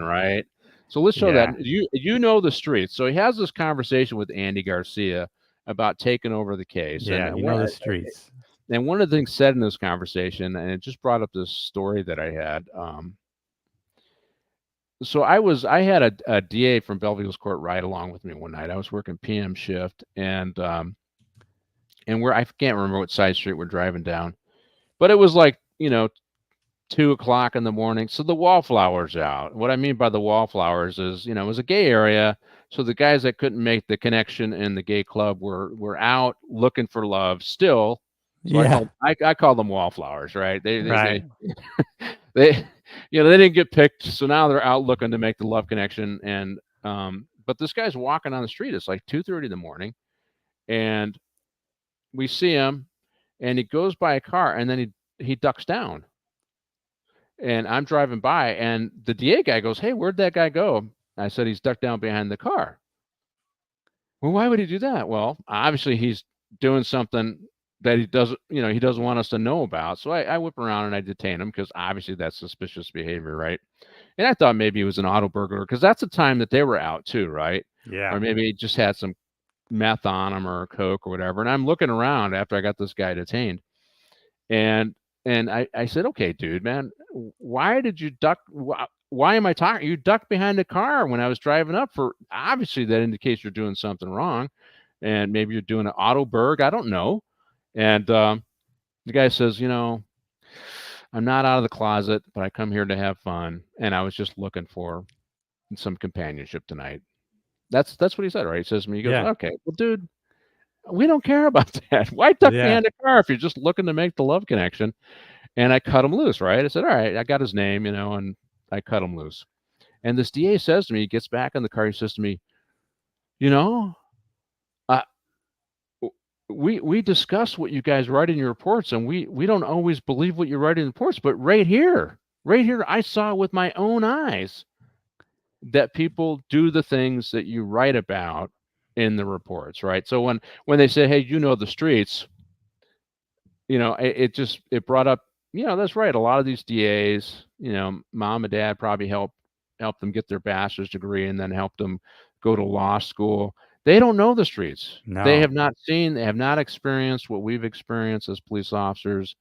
right? So let's show that you know the streets. So he has this conversation with Andy Garcia about taking over the case. Yeah, and you know the streets. And one of the things said in this conversation, and it just brought up this story that I had. So I had a DA from Belleville's court ride along with me one night. I was working PM shift, and I can't remember what side street we're driving down, but it was like 2:00 in the morning. So the wallflowers out. What I mean by the wallflowers is it was a gay area, so the guys that couldn't make the connection in the gay club were out looking for love still. So I call them wallflowers, right? They they didn't get picked, so now they're out looking to make the love connection. And but this guy's walking on the street. It's like 2:30 in the morning, and we see him, and he goes by a car, and then he ducks down. And I'm driving by, and the DA guy goes, "Hey, where'd that guy go?" I said, "He's ducked down behind the car." Well, why would he do that? Well, obviously he's doing something that he doesn't want us to know about. So I whip around and I detain him, because obviously that's suspicious behavior, right? And I thought maybe it was an auto burglar, because that's the time that they were out too, right? Yeah. Or maybe he just had some meth on him or coke or whatever. And I'm looking around after I got this guy detained, and I said, "Okay, dude, man, why did you duck? Why am I talking? You ducked behind the car when I was driving up. For obviously that indicates you're doing something wrong, and maybe you're doing an auto burg. I don't know." And the guy says, I'm not out of the closet, but I come here to have fun, and I was just looking for some companionship tonight. That's what he said, right? He says to me, he goes, Yeah. "Okay, well, dude, we don't care about that. Why tuck Yeah. behind a car if you're just looking to make the love connection?" And I cut him loose, right? I said, "All right," I got his name, and I cut him loose. And this DA says to me, he gets back in the car, he says to me, "You know, uh, we discuss what you guys write in your reports, and we don't always believe what you write in the reports, but right here, I saw with my own eyes that people do the things that you write about in the reports, right?" So when they say, "Hey, the streets," it brought up, that's right. A lot of these DAs, mom and dad probably helped them get their bachelor's degree and then helped them go to law school. They don't know the streets. They No. have not seen, they have not experienced what we've experienced as police officers.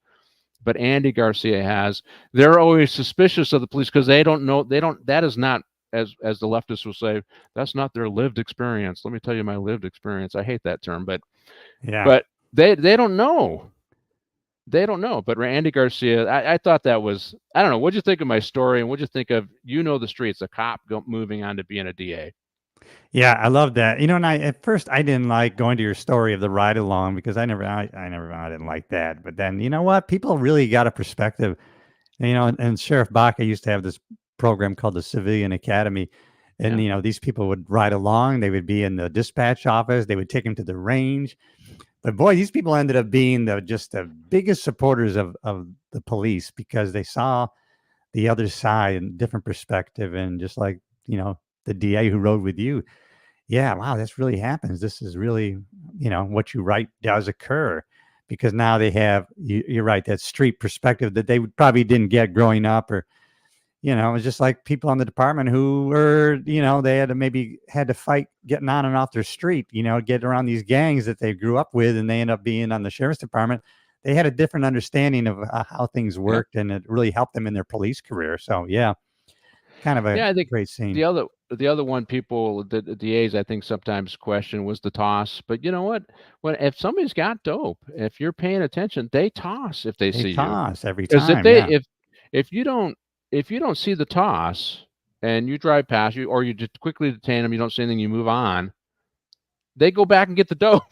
But Andy Garcia has. They're always suspicious of the police because they don't know. That is not, as the leftists will say, that's not their lived experience. Let me tell you my lived experience. I hate that term, but Yeah. they don't know. They don't know. But Andy Garcia, I thought that was, I don't know. What'd you think of my story, and what'd you think of the streets, a cop moving on to being a DA? Yeah, I love that. And at first I didn't like going to your story of the ride along because I didn't like that. But then you know what? People really got a perspective. And Sheriff Baca used to have this program called the Civilian Academy. And Yeah. these people would ride along, they would be in the dispatch office, they would take them to the range. But boy, these people ended up being just the biggest supporters of the police because they saw the other side and different perspective. And just like, the DA who rode with you, yeah, wow, this really happens. This is really, what you write does occur because now they have, you're right, that street perspective that they probably didn't get growing up, or, it was just like people in the department who were, they had to fight getting on and off their street, get around these gangs that they grew up with, and they end up being on the sheriff's department. They had a different understanding of how things Yeah. worked, and it really helped them in their police career. So, yeah, kind of a Yeah, I think great scene. the other one people, the DAs, I think sometimes question was the toss. But you know what? If somebody's got dope, if you're paying attention, they toss if they They see you. toss every Because time. Yeah. if you don't see the toss and you drive past you, or you just quickly detain them, you don't see anything, you move on, they go back and get the dope.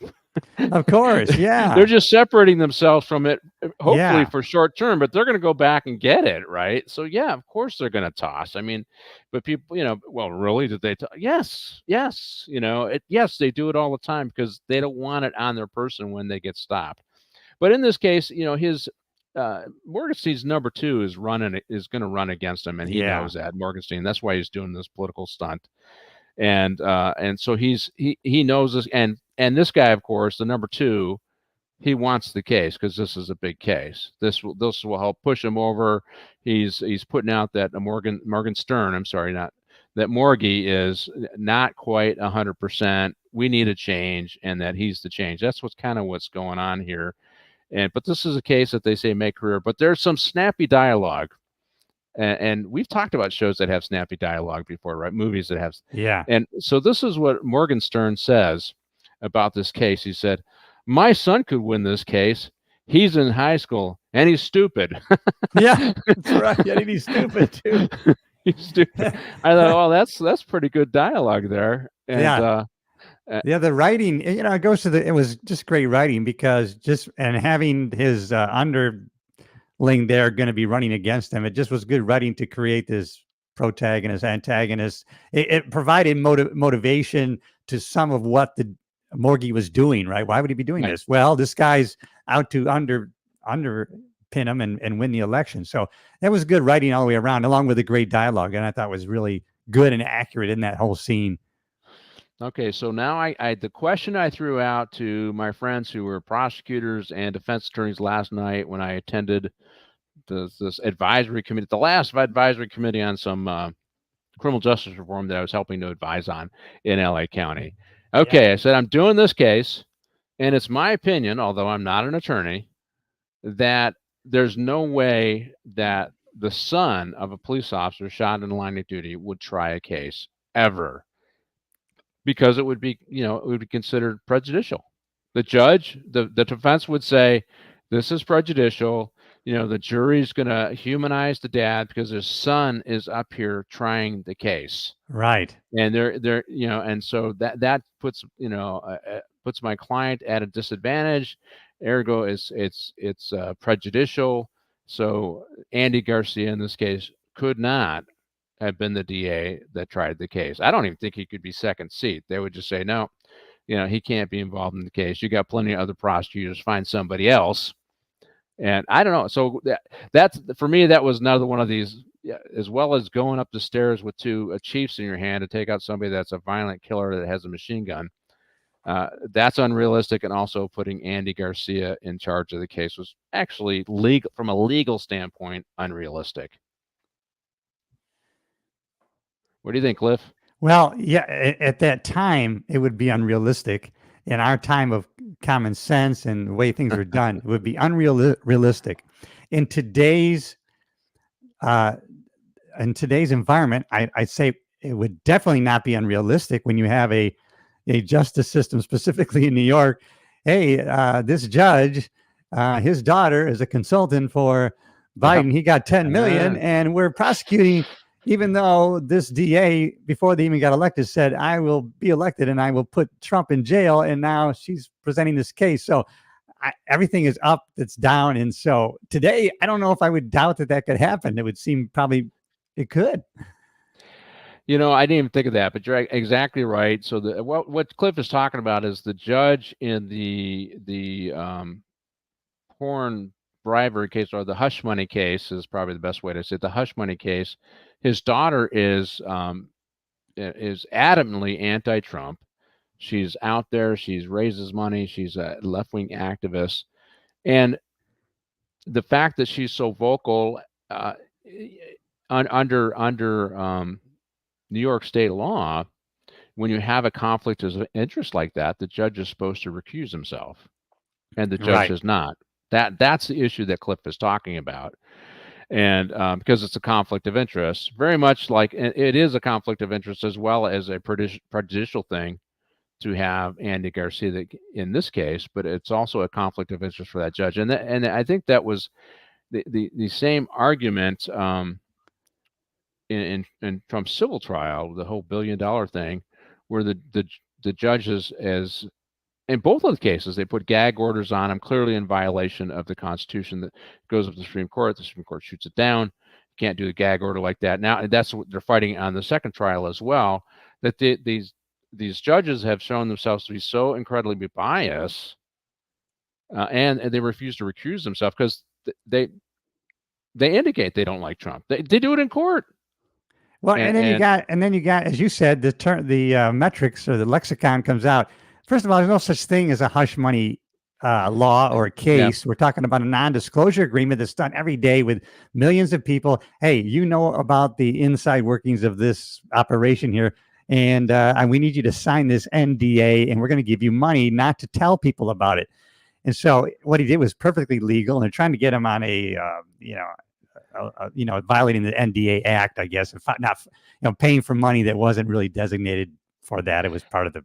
Of course. They're Yeah. just separating themselves from it, hopefully Yeah. for short term, but they're going to go back and get it, right? So yeah, of course they're going to toss. I mean, but people, well, really, did they? Yes, yes, yes, they do it all the time because they don't want it on their person when they get stopped. But in this case, his Morgenstein's number 2 is going to run against him, and he Yeah. knows that. Morgenstein, that's why he's doing this political stunt. And so he knows this, and this guy, of course, the number 2, he wants the case because this is a big case. This will help push him over. He's putting out that Morgan Stern, I'm sorry, not that Morgie is not quite 100%. We need a change, and that he's the change. That's what's going on here. But this is a case that they say make career. But there's some snappy dialogue. And we've talked about shows that have snappy dialogue before, right? Movies that have. Yeah. And so this is what Morgan Stern says about this case. He said, "My son could win this case. He's in high school and he's stupid." Yeah. That's right. Yeah, he's stupid too. He's stupid. I thought, oh, that's pretty good dialogue there. And Yeah. Yeah, the writing, it goes to it was just great writing because and having his underling there going to be running against him, it just was good writing to create this protagonist, antagonist. It provided motivation to some of what the Morgie was doing, right? Why would he be doing right. this? Well, this guy's out to underpin him and win the election. So that was good writing all the way around, along with a great dialogue. And I thought was really good and accurate in that whole scene. Okay, so now the question I threw out to my friends who were prosecutors and defense attorneys last night when I attended this advisory committee, the last advisory committee on some criminal justice reform that I was helping to advise on in LA County. Okay, yeah. I said, I'm doing this case, and it's my opinion, although I'm not an attorney, that there's no way that the son of a police officer shot in the line of duty would try a case ever. Because it would be, it would be considered prejudicial. The judge, the defense would say, this is prejudicial. the jury's going to humanize the dad because his son is up here trying the case. Right. And they're and so that puts puts my client at a disadvantage. Ergo, it's prejudicial. So Andy Garcia in this case could not have been the DA that tried the case. I don't even think he could be second seat. They would just say no, he can't be involved in the case. You got plenty of other prosecutors. Find somebody else. And I don't know. So that's for me. That was another one of these. Yeah, as well as going up the stairs with two chiefs in your hand to take out somebody that's a violent killer that has a machine gun. That's unrealistic, and also putting Andy Garcia in charge of the case was actually legal from a legal standpoint unrealistic. What do you think, Cliff? Well, yeah, at that time, it would be unrealistic. In our time of common sense and the way things are done, it would be unrealistic. In today's environment, I'd say it would definitely not be unrealistic when you have a justice system, specifically in New York. Hey, this judge, his daughter is a consultant for Biden. He got 10 million, and we're prosecuting, even though this DA, before they even got elected, said, I will be elected and I will put Trump in jail. And now she's presenting this case. So everything is up, it's down. And so today, I don't know if I would doubt that could happen. It would seem probably it could. I didn't even think of that, but you're exactly right. So what Cliff is talking about is the judge in the porn bribery case, or the hush money case is probably the best way to say it. The hush money case, his daughter is adamantly anti-Trump. She's out there. She raises money. She's a left-wing activist, and the fact that she's so vocal under New York state law, when you have a conflict of interest like that, the judge is supposed to recuse himself, and the judge is not. That's the issue that Cliff is talking about. And because it's a conflict of interest, very much like it is a conflict of interest as well as a prejudicial thing to have Andy Garcia in this case, but it's also a conflict of interest for that judge. And I think that was the same argument in Trump's civil trial, the whole $1 billion thing, where the judges, as in both of the cases, they put gag orders on him, clearly in violation of the Constitution. That goes up to the Supreme Court. The Supreme Court shoots it down. You can't do a gag order like that. Now, that's what they're fighting on the second trial as well, that these judges have shown themselves to be so incredibly biased, and they refuse to recuse themselves because they indicate they don't like Trump. They do it in court. Well, and then you got, as you said, the metrics or the lexicon comes out. First of all, there's no such thing as a hush money law or a case. Yeah. We're talking about a non-disclosure agreement that's done every day with millions of people. Hey, you know about the inside workings of this operation here, and we need you to sign this NDA, and we're going to give you money not to tell people about it. And so what he did was perfectly legal, and they're trying to get him on a violating the NDA Act, I guess, and not paying for money that wasn't really designated for that. It was part of the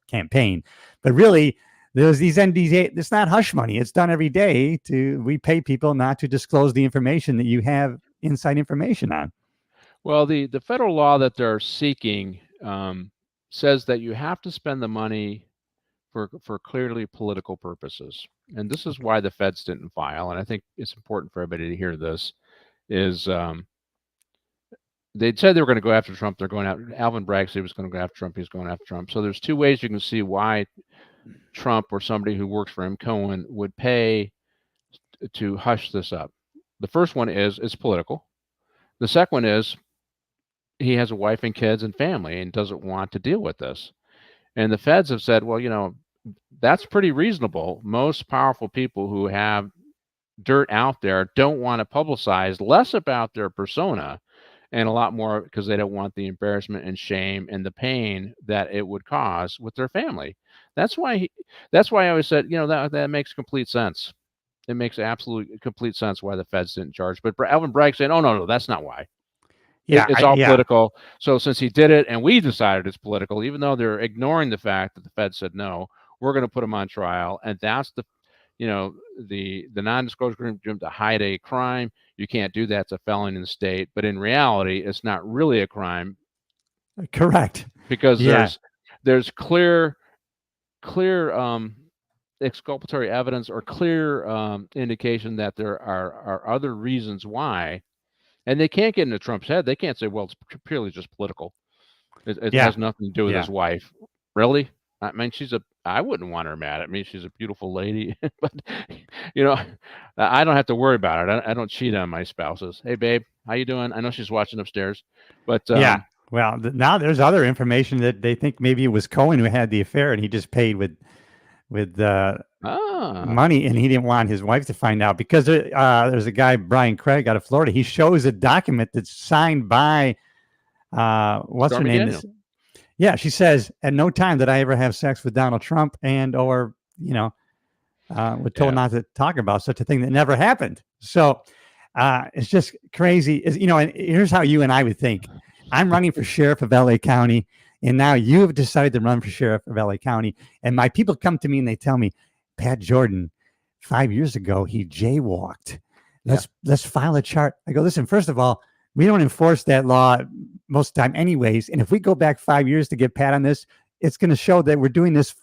campaign, but really there's these NDA. It's not hush money. It's done every day. We pay people not to disclose the information that you have inside information on. Well, the federal law that they're seeking says that you have to spend the money for clearly political purposes. And this is why the feds didn't file. And I think it's important for everybody to hear this, is they said they were going to go after Trump. They're going after Alvin Bragg said he was going to go after Trump. He's going after Trump. So there's two ways you can see why Trump or somebody who works for him, Cohen, would pay to hush this up. The first one is it's political. The second one is he has a wife and kids and family and doesn't want to deal with this. And the feds have said, well, that's pretty reasonable. Most powerful people who have dirt out there don't want to publicize less about their persona and a lot more because they don't want the embarrassment and shame and the pain that it would cause with their family. That's why I always said, that makes complete sense. It makes absolute complete sense why the feds didn't charge. But Alvin Bragg said, oh, no, that's not why. Yeah, it's all political. So since he did it and we decided it's political, even though they're ignoring the fact that the Fed said no, we're going to put him on trial. And that's the non-disclosure agreement to hide a crime. You can't do that. It's a felony in the state. But in reality, it's not really a crime. Correct. Because Yeah. there's clear exculpatory evidence or clear indication that there are other reasons why, and they can't get into Trump's head. They can't say, well, it's purely just political. It Yeah. has nothing to do with Yeah. his wife. Really? I mean, I wouldn't want her mad at me. She's a beautiful lady, but I don't have to worry about it. I don't cheat on my spouses. Hey, babe, how you doing? I know she's watching upstairs, but Yeah. Well, now there's other information that they think maybe it was Cohen who had the affair, and he just paid with money, and he didn't want his wife to find out, because there's a guy, Brian Craig, out of Florida. He shows a document that's signed by what's her name? Yeah, she says, at no time did I ever have sex with Donald Trump, and or we're told not to talk about such a thing that never happened. So it's just crazy. And here's how you and I would think. I'm running for sheriff of LA County, and now you have decided to run for sheriff of LA County. And my people come to me and they tell me, Pat Jordan, 5 years ago, he jaywalked. Let's file a chart. I go, listen, first of all, we don't enforce that law most of the time anyways. And if we go back 5 years to get Pat on this, it's going to show that we're doing this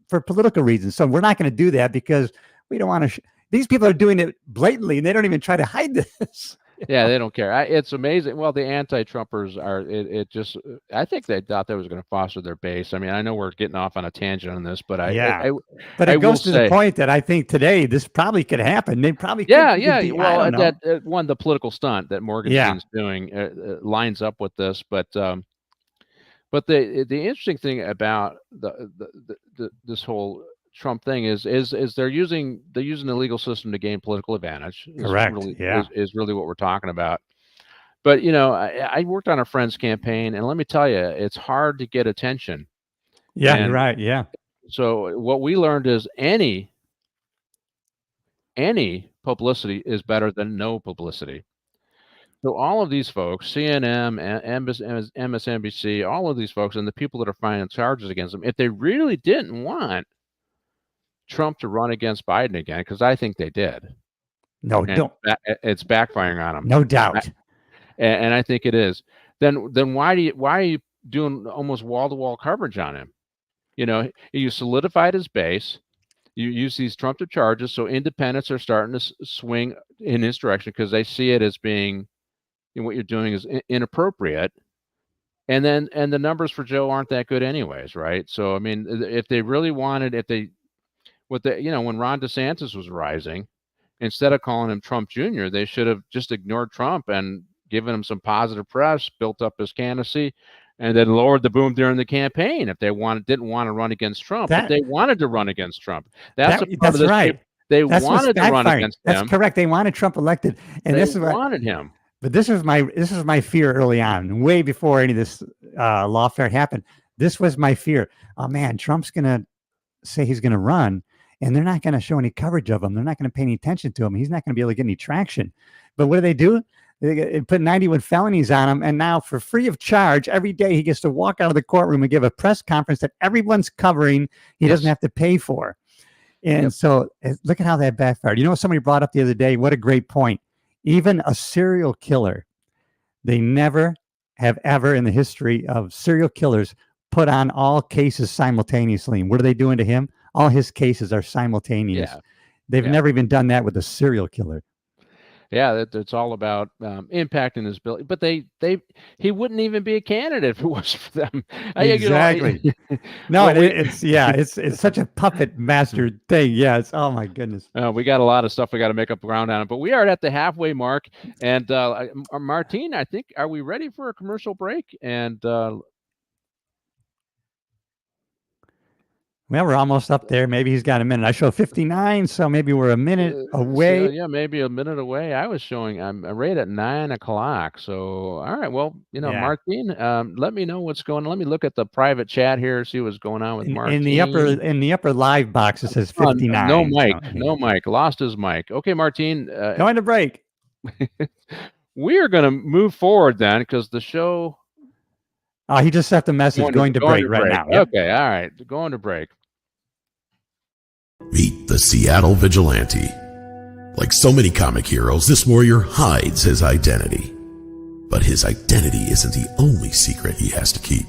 for political reasons. So we're not going to do that, because we don't want to. These people are doing it blatantly, and they don't even try to hide this. Yeah, they don't care. It's amazing. Well, the anti-Trumpers are. I think they thought that was going to foster their base. I mean, I know we're getting off on a tangent on this, but but it goes to the point that I think today this probably could happen. They probably well, that one, the political stunt that Morgenstein's doing lines up with this, but the interesting thing about this whole Trump thing is they're using the legal system to gain political advantage. Correct. Is really what we're talking about. But I worked on a friend's campaign, and let me tell you, it's hard to get attention. Yeah, you're right. Yeah. So what we learned is any publicity is better than no publicity. So all of these folks, CNN, MSNBC, all of these folks, and the people that are filing charges against them, if they really didn't want Trump to run against Biden again, because I think they did. No, don't. It's backfiring on them. No doubt. And I think it is. Then why are you doing almost wall-to-wall coverage on him? You solidified his base. You use these trumped-up charges, so independents are starting to swing in his direction because they see it as being, what you're doing is inappropriate. And the numbers for Joe aren't that good anyways, right? So I mean, if they really wanted, when Ron DeSantis was rising, instead of calling him Trump Jr., they should have just ignored Trump and given him some positive press, built up his candidacy, and then lowered the boom during the campaign if they didn't want to run against Trump. But they wanted to run against Trump. That's right. They wanted to run against him. That's correct. They wanted Trump elected, and they wanted him. But this was my fear early on, way before any of this lawfare happened. This was my fear. Oh man, Trump's gonna say he's gonna run, and they're not going to show any coverage of him. They're not going to pay any attention to him. He's not going to be able to get any traction. But what do? They put 91 felonies on him. And now, for free of charge, every day he gets to walk out of the courtroom and give a press conference that everyone's covering. He doesn't have to pay for. And so look at how that backfired. Somebody brought up the other day, what a great point. Even a serial killer, they never have ever in the history of serial killers put on all cases simultaneously. And what are they doing to him? All his cases are simultaneous. They've never even done that with a serial killer. Yeah, it's all about impacting his ability. But he wouldn't even be a candidate if it was for them. Exactly. No, it's such a puppet master thing. Yeah, oh my goodness. We got a lot of stuff we got to make up ground on it, but we are at the halfway mark. And Martine, I think, are we ready for a commercial break? And well, we're almost up there. Maybe he's got a minute. I show 59, so maybe we're a minute away. Maybe a minute away. I was showing I'm right at 9 o'clock. So, all right. Well, Martine, let me know what's going on. Let me look at the private chat here, see what's going on with Martine. In the upper live box, it says 59. No mic. No mic. Lost his mic. Okay, Martine. Going to break. We are going to move forward then, because the show. He just left a message going to break right now. Yep. Okay. All right. Going to break. Meet the Seattle Vigilante. Like so many comic heroes, this warrior hides his identity. But his identity isn't the only secret he has to keep.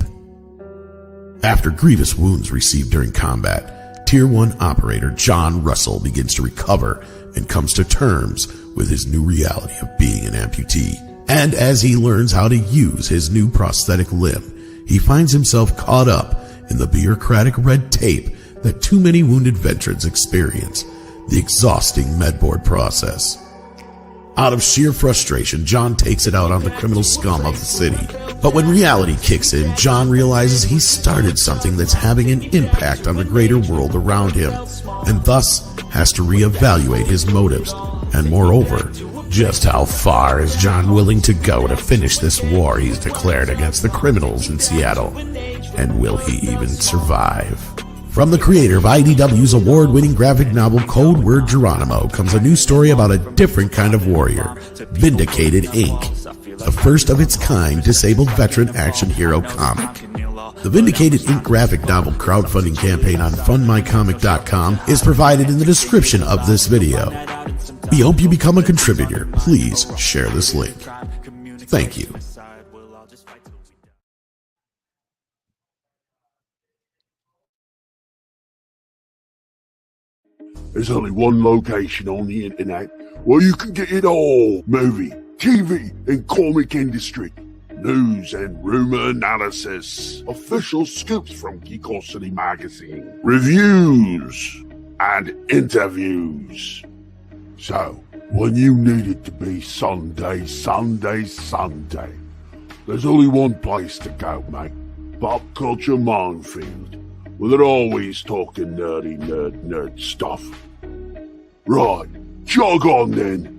After grievous wounds received during combat, Tier 1 operator John Russell begins to recover and comes to terms with his new reality of being an amputee. And as he learns how to use his new prosthetic limb, he finds himself caught up in the bureaucratic red tape that too many wounded veterans experience, the exhausting medboard process. Out of sheer frustration, John takes it out on the criminal scum of the city. But when reality kicks in, John realizes he started something that's having an impact on the greater world around him, and thus has to reevaluate his motives. And moreover, just how far is John willing to go to finish this war he's declared against the criminals in Seattle? And will he even survive? From the creator of IDW's award-winning graphic novel Code Word Geronimo comes a new story about a different kind of warrior, Vindicated Inc., the first of its kind disabled veteran action hero comic. The Vindicated Inc. graphic novel crowdfunding campaign on fundmycomic.com is provided in the description of this video. We hope you become a contributor. Please share this link. Thank you. There's only one location on the internet where you can get it all. Movie, TV, and comic industry. News and rumor analysis. Official scoops from Geekosity magazine. Reviews and interviews. So, when you need it to be Sunday, there's only one place to go, mate. Pop Culture Minefield. Well, they're always talking nerdy nerd stuff. Right, jog on then.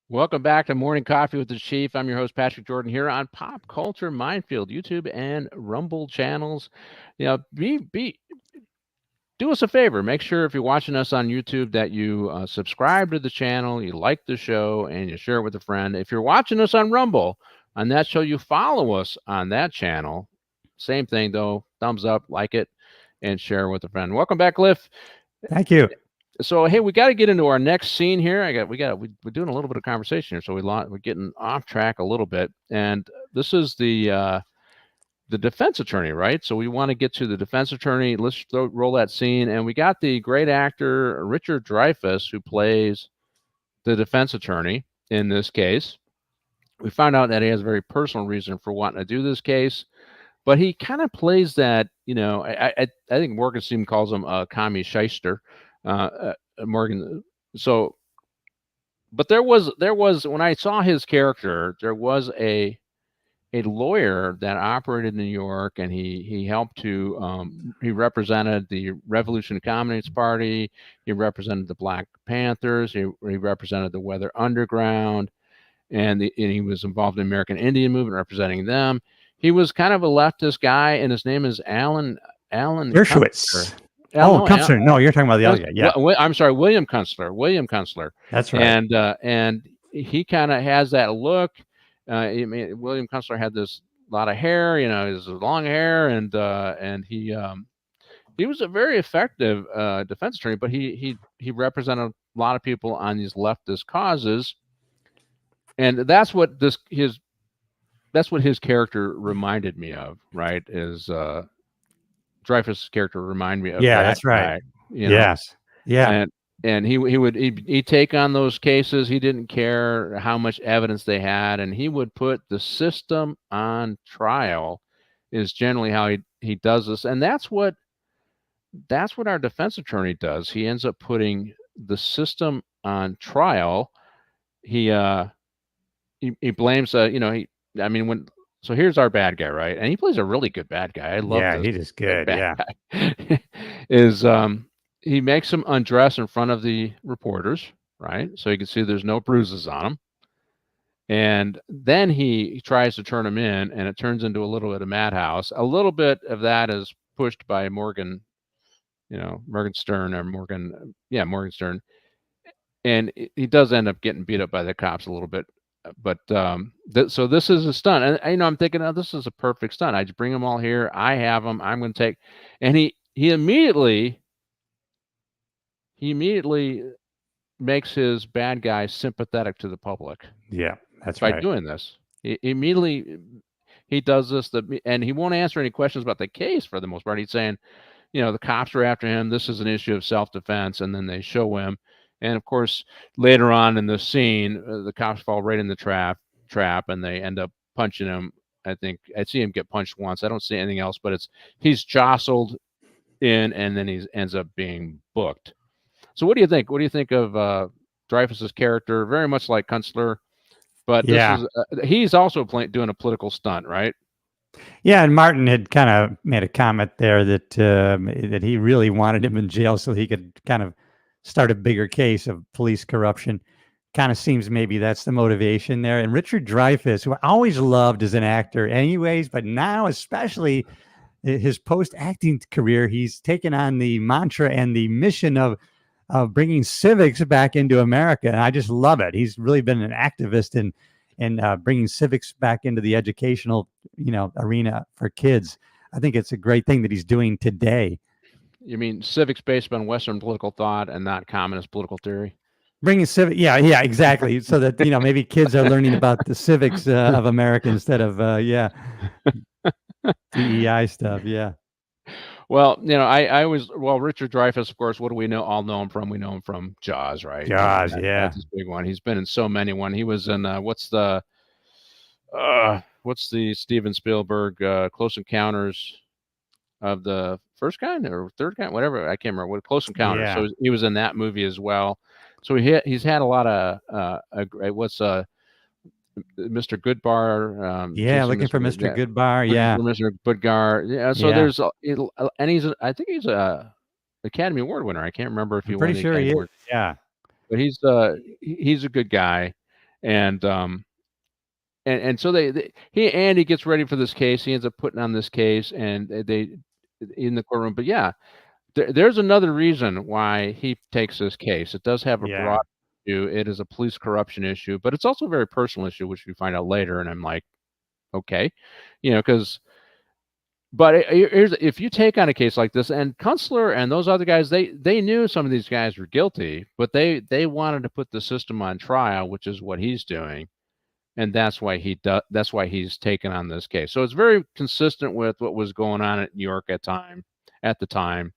Welcome back to Morning Coffee with the Chief. I'm your host, Patrick Jordan, here on Pop Culture Minefield, YouTube and Rumble channels. You know, do us a favor. Make sure if you're watching us on YouTube that you subscribe to the channel, you like the show, and you share it with a friend. If you're watching us on Rumble, on that show, you follow us on that channel. Same thing, though. Thumbs up, like it, and share with a friend. Welcome back, Cliff. Thank you. So, hey, we got to get into our next scene here. We're doing a little bit of conversation here, so we're getting off track a little bit. And this is the defense attorney, right? So we want to get to the defense attorney. Let's roll that scene. And we got the great actor Richard Dreyfuss, who plays the defense attorney in this case. We found out that he has a very personal reason for wanting to do this case, but he kind of plays that. You know, I think Morgenstein calls him a commie shyster. Morgan. So, but there was when I saw his character, there was a lawyer that operated in New York, and he helped to he represented the Revolutionary Communist Party, he represented the Black Panthers, he represented the Weather Underground, and he was involved in the American Indian movement, representing them. He was kind of a leftist guy, and his name is Alan Dershowitz. Kunstler. No, you're talking about the other guy. Yeah. I'm sorry, William Kunstler. That's right. And he kind of has that look. William Kunstler had this lot of hair, you know, his long hair, and he was a very effective defense attorney, but he represented a lot of people on these leftist causes, and that's what his character reminded me of, right? Is Dreyfuss' character remind me of that that's right. guy, you know? Yes. Yeah. And he'd take on those cases. He didn't care how much evidence they had, and he would put the system on trial is generally how he does this. And that's what our defense attorney does. He ends up putting the system on trial. He blames when so here's our bad guy, right? And he plays a really good bad guy. I love Yeah, this he is good. bad Yeah. guy. Is he makes him undress in front of the reporters, right? So you can see there's no bruises on him. And then he tries to turn him in, and it turns into a little bit of madhouse. A little bit of that is pushed by Morgan, Morgan Stern or Morgan Stern. And he does end up getting beat up by the cops a little bit. But so this is a stunt. And, I'm thinking, oh, this is a perfect stunt. I just bring them all here. I have them. I'm going to take. And he immediately makes his bad guy sympathetic to the public. Yeah, that's by right. doing this. He does this, and he won't answer any questions about the case for the most part. He's saying, the cops are after him. This is an issue of self-defense, and then they show him. And of course, later on in the scene, the cops fall right in the trap, and they end up punching him. I think I see him get punched once. I don't see anything else, but he's jostled in, and then he ends up being booked. So what do you think? What do you think of Dreyfuss's character? Very much like Kunstler. But this is he's also doing a political stunt, right? Yeah, and Martin had kind of made a comment there that he really wanted him in jail so he could kind of start a bigger case of police corruption. Kind of seems maybe that's the motivation there. And Richard Dreyfuss, who I always loved as an actor anyways, but now especially his post-acting career, he's taken on the mantra and the mission of bringing civics back into America. And I just love it. He's really been an activist in bringing civics back into the educational, arena for kids. I think it's a great thing that he's doing today. You mean civics based on Western political thought and not communist political theory? Bringing civic, yeah, exactly. So that, maybe kids are learning about the civics of America instead of, DEI stuff. Yeah. Well, I always, Richard Dreyfuss, of course, what do we all know him from? We know him from Jaws, right? Jaws, yeah. That's his big one. He's been in so many. He was in, what's the Steven Spielberg, Close Encounters of the First Kind or Third Kind, whatever. I can't remember what Close Encounters. Yeah. So he was in that movie as well. So he's had a lot of, Mr. Goodbar. Looking for Mr. Goodbar. Yeah. Mr. Goodgar. Yeah. So there's, and I think he's a Academy Award winner. I can't remember if he won. Pretty sure he is. Yeah. But he's a good guy, and so he gets ready for this case. He ends up putting on this case, and they in the courtroom. But yeah, there's another reason why he takes this case. It does have a broad. It is a police corruption issue, but it's also a very personal issue, which we find out later. And I'm like, okay, but if you take on a case like this, and Kunstler and those other guys, they knew some of these guys were guilty, but they wanted to put the system on trial, which is what he's doing, and that's why he's taken on this case. So it's very consistent with what was going on at New York at the time.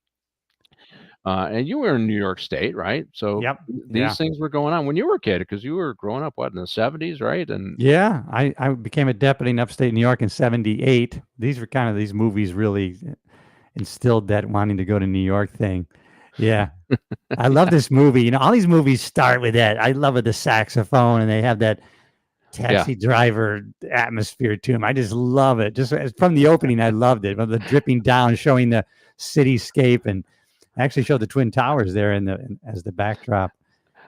And you were in New York State, right? So these things were going on when you were a kid, because you were growing up, in the 70s, right? And yeah, I became a deputy in upstate New York in 78. These were kind of, these movies really instilled that wanting to go to New York thing. Yeah. I love this movie. All these movies start with that. I love it, the saxophone, and they have that taxi driver atmosphere to them. I just love it. Just from the opening, I loved it. From the dripping down, showing the cityscape, and I actually showed the Twin Towers there as the backdrop.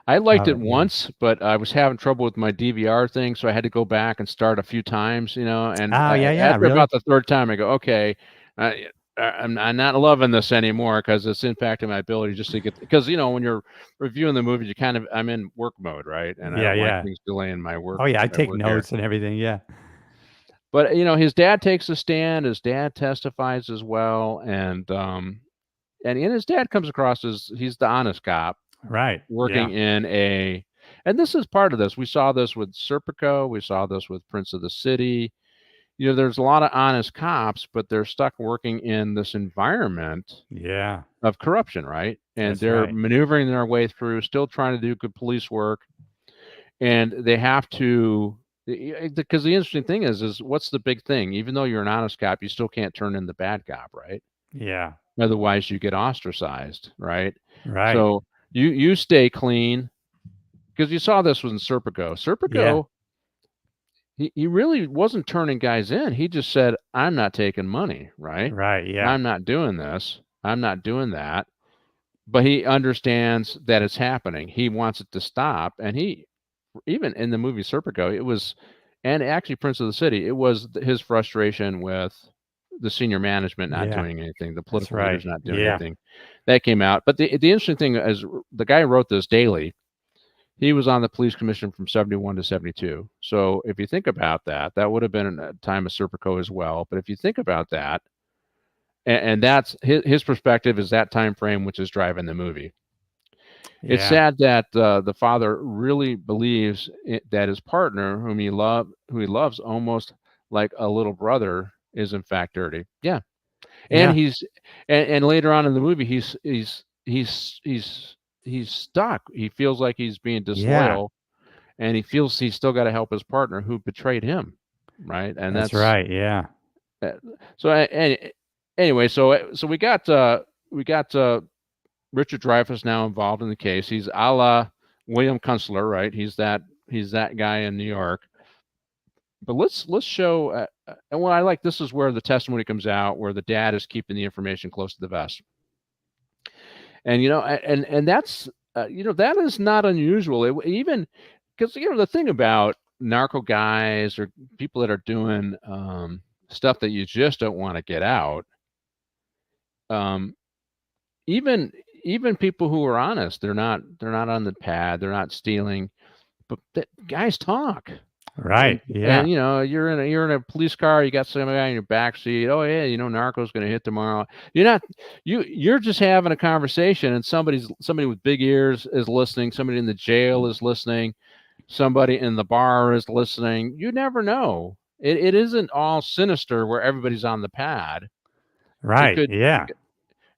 I liked it once, but I was having trouble with my DVR thing, so I had to go back and start a few times, and after about the third time, I go, okay, I'm not loving this anymore, because it's impacting my ability just to get, because when you're reviewing the movie, I'm in work mode, right? And I don't like things delaying my work. Oh yeah, I take notes and everything. Yeah. But his dad takes a stand. His dad testifies as well, and his dad comes across as he's the honest cop, right? Working in and this is part of this. We saw this with Serpico. We saw this with Prince of the City. There's a lot of honest cops, but they're stuck working in this environment of corruption, right? And they're maneuvering their way through, still trying to do good police work. And they have to, because the interesting thing is what's the big thing? Even though you're an honest cop, you still can't turn in the bad cop, right? Yeah. Otherwise you get ostracized, right? Right. So you stay clean, because you saw this with Serpico. Serpico, he really wasn't turning guys in. He just said, "I'm not taking money, right? Right. Yeah. I'm not doing this. I'm not doing that." But he understands that it's happening. He wants it to stop, and he even in the movie Serpico, it was, and actually Prince of the City, it was his frustration with the senior management not Yeah. doing anything, the That's political right. leaders not doing Yeah. anything. That came out. But the interesting thing is, the guy who wrote this, Daly, he was on the police commission from 71 to 72. So if you think about that, that would have been a time of Serpico as well. But if you think about that, and that's his perspective is that time frame which is driving the movie. It's Yeah. sad that the father really believes that his partner, who he loves almost like a little brother, is in fact dirty. Yeah, and Yeah. and later on in the movie, he's stuck. He feels like he's being Yeah. disloyal, and he feels he's still got to help his partner who betrayed him, right? And That's that's right. Yeah. so. Anyway, so we got Richard Dreyfuss now involved in the case. He's a la William Kunstler, right? He's that guy in New York. But let's show. And what I like, this is where the testimony comes out, where the dad is keeping the information close to the vest. And and that's that is not unusual. Even because the thing about narco guys or people that are doing stuff that you just don't want to get out. Even people who are honest, they're not on the pad, they're not stealing, but guys talk. Right. Yeah. And you're in a police car, you got some guy in your back seat. Oh yeah, narco's going to hit tomorrow. You're just having a conversation, and somebody with big ears is listening. Somebody in the jail is listening. Somebody in the bar is listening. You never know. It isn't all sinister where everybody's on the pad. Right. Yeah.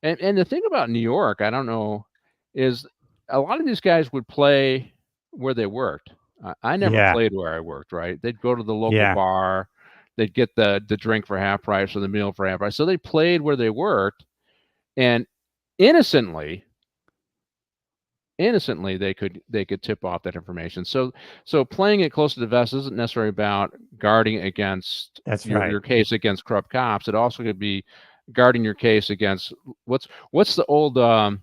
And the thing about New York, I don't know, is a lot of these guys would play where they worked. I never Yeah. played where I worked, right? They'd go to the local Yeah. bar, they'd get the drink for half price or the meal for half price. So they played where they worked, and innocently they could tip off that information. So playing it close to the vest isn't necessarily about guarding against That's right. your case against corrupt cops. It also could be guarding your case against what's the old I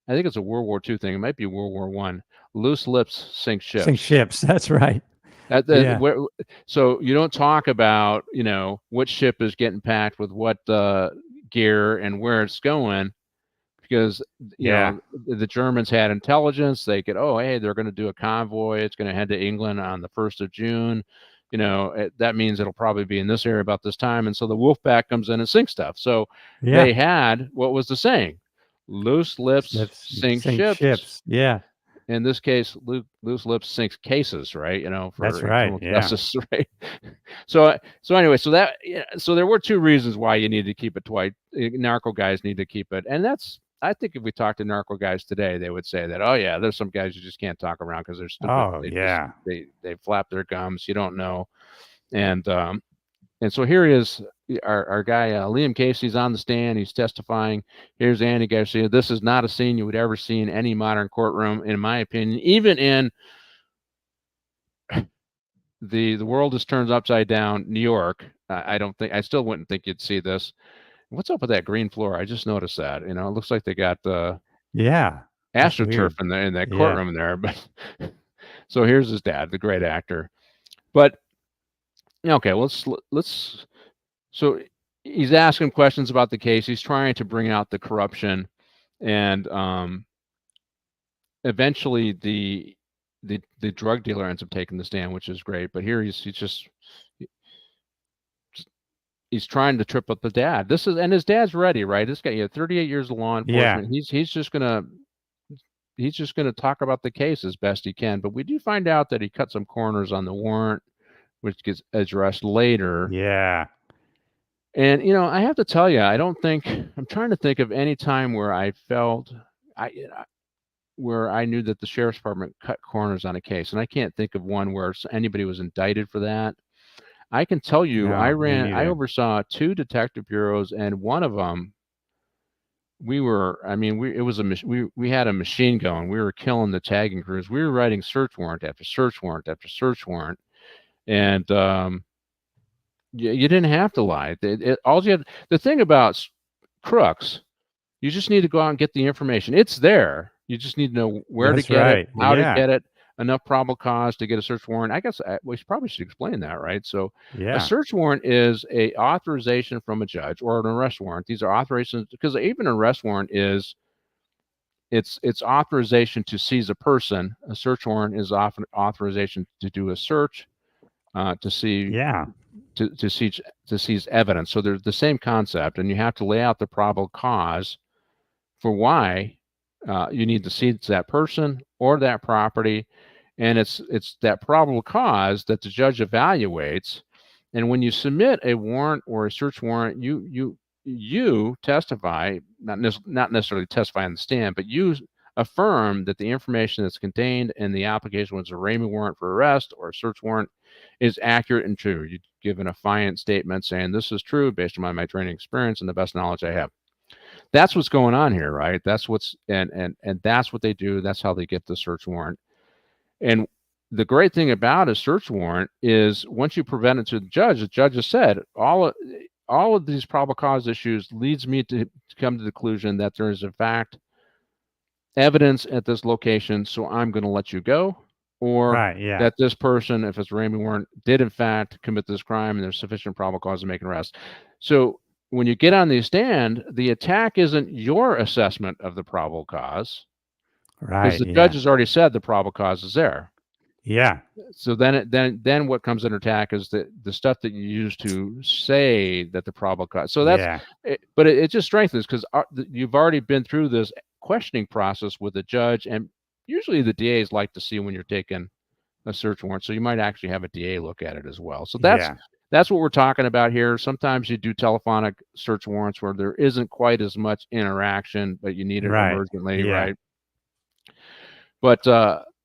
think it's a World War II thing. It might be World War I. Loose lips sink ships. Sink ships. That's right. Yeah. So you don't talk about what ship is getting packed with what gear and where it's going, because the Germans had intelligence. They could, hey, they're going to do a convoy. It's going to head to England on the 1st of June. That means it'll probably be in this area about this time. And so the Wolfpack comes in and sinks stuff. So they had, what was the saying? Loose lips sink ships. Yeah. In this case, loose lips sinks cases, right? For that's right. justice, right? So anyway, so there were two reasons why you need to keep it tight. Narco guys need to keep it, and I think if we talk to narco guys today, they would say that, oh yeah, there's some guys you just can't talk around because they're stupid. Oh yeah, they flap their gums. You don't know, and so here he is, our guy Liam Casey's on the stand. He's testifying. Here's Andy Garcia. This is not a scene you would ever see in any modern courtroom, in my opinion. Even in the world is turned upside down, New York. I still wouldn't think you'd see this. What's up with that green floor? I just noticed that. It looks like they got AstroTurf in that courtroom there. But so here's his dad, the great actor. But okay, let's. So he's asking questions about the case. He's trying to bring out the corruption, and eventually the drug dealer ends up taking the stand, which is great. But here he's trying to trip up the dad. And his dad's ready, right? This guy, 38 years of law enforcement. Yeah. He's just gonna talk about the case as best he can. But we do find out that he cut some corners on the warrant, which gets addressed later. Yeah. And I have to tell you, I'm trying to think of any time where I felt where I knew that the sheriff's department cut corners on a case, and I can't think of one where anybody was indicted for that. I can tell you, I oversaw 2 detective bureaus, and one of them, we had a machine gun. We were killing the tagging crews. We were writing search warrant after search warrant after search warrant. And you didn't have to lie. All you had, the thing about crooks, you just need to go out and get the information. It's there. You just need to know where to That's get it, right. how to Yeah. get it, enough probable cause to get a search warrant. I guess we probably should explain that, right? So a Yeah. search warrant is a authorization from a judge, or an arrest warrant. These are authorizations, because even an arrest warrant is it's authorization to seize a person. A search warrant is often authorization to do a search, to see Yeah. to seize evidence. So they're the same concept, and you have to lay out the probable cause for why you need to seize that person or that property, and it's that probable cause that the judge evaluates. And when you submit a warrant or a search warrant, you testify, not necessarily testify on the stand, but you affirm that the information that's contained in the application, whether it's a arraignment warrant for arrest or a search warrant, is accurate and true. You give an affiant statement saying this is true based on my training experience and the best knowledge I have. That's what's going on here, right? That's what's and that's what they do. That's how they get the search warrant. And the great thing about a search warrant is once you present it to the judge has said all of these probable cause issues leads me to come to the conclusion that there is in fact evidence at this location, so I'm going to let you go, or Right. Yeah. that this person, if it's a arraignment warrant, did in fact commit this crime and there's sufficient probable cause to make an arrest. So when you get on the stand, the attack isn't your assessment of the probable cause, because Right. the Yeah. judge has already said the probable cause is there. Yeah. So then what comes under attack is the stuff that you use to say that the probable cause. So that's Yeah. but it just strengthens, because you've already been through this questioning process with the judge, and usually the DAs like to see when you're taking a search warrant, so you might actually have a DA look at it as well. So Yeah. that's what we're talking about here. Sometimes you do telephonic search warrants where there isn't quite as much interaction, but you need it Right. emergently, Yeah. right? But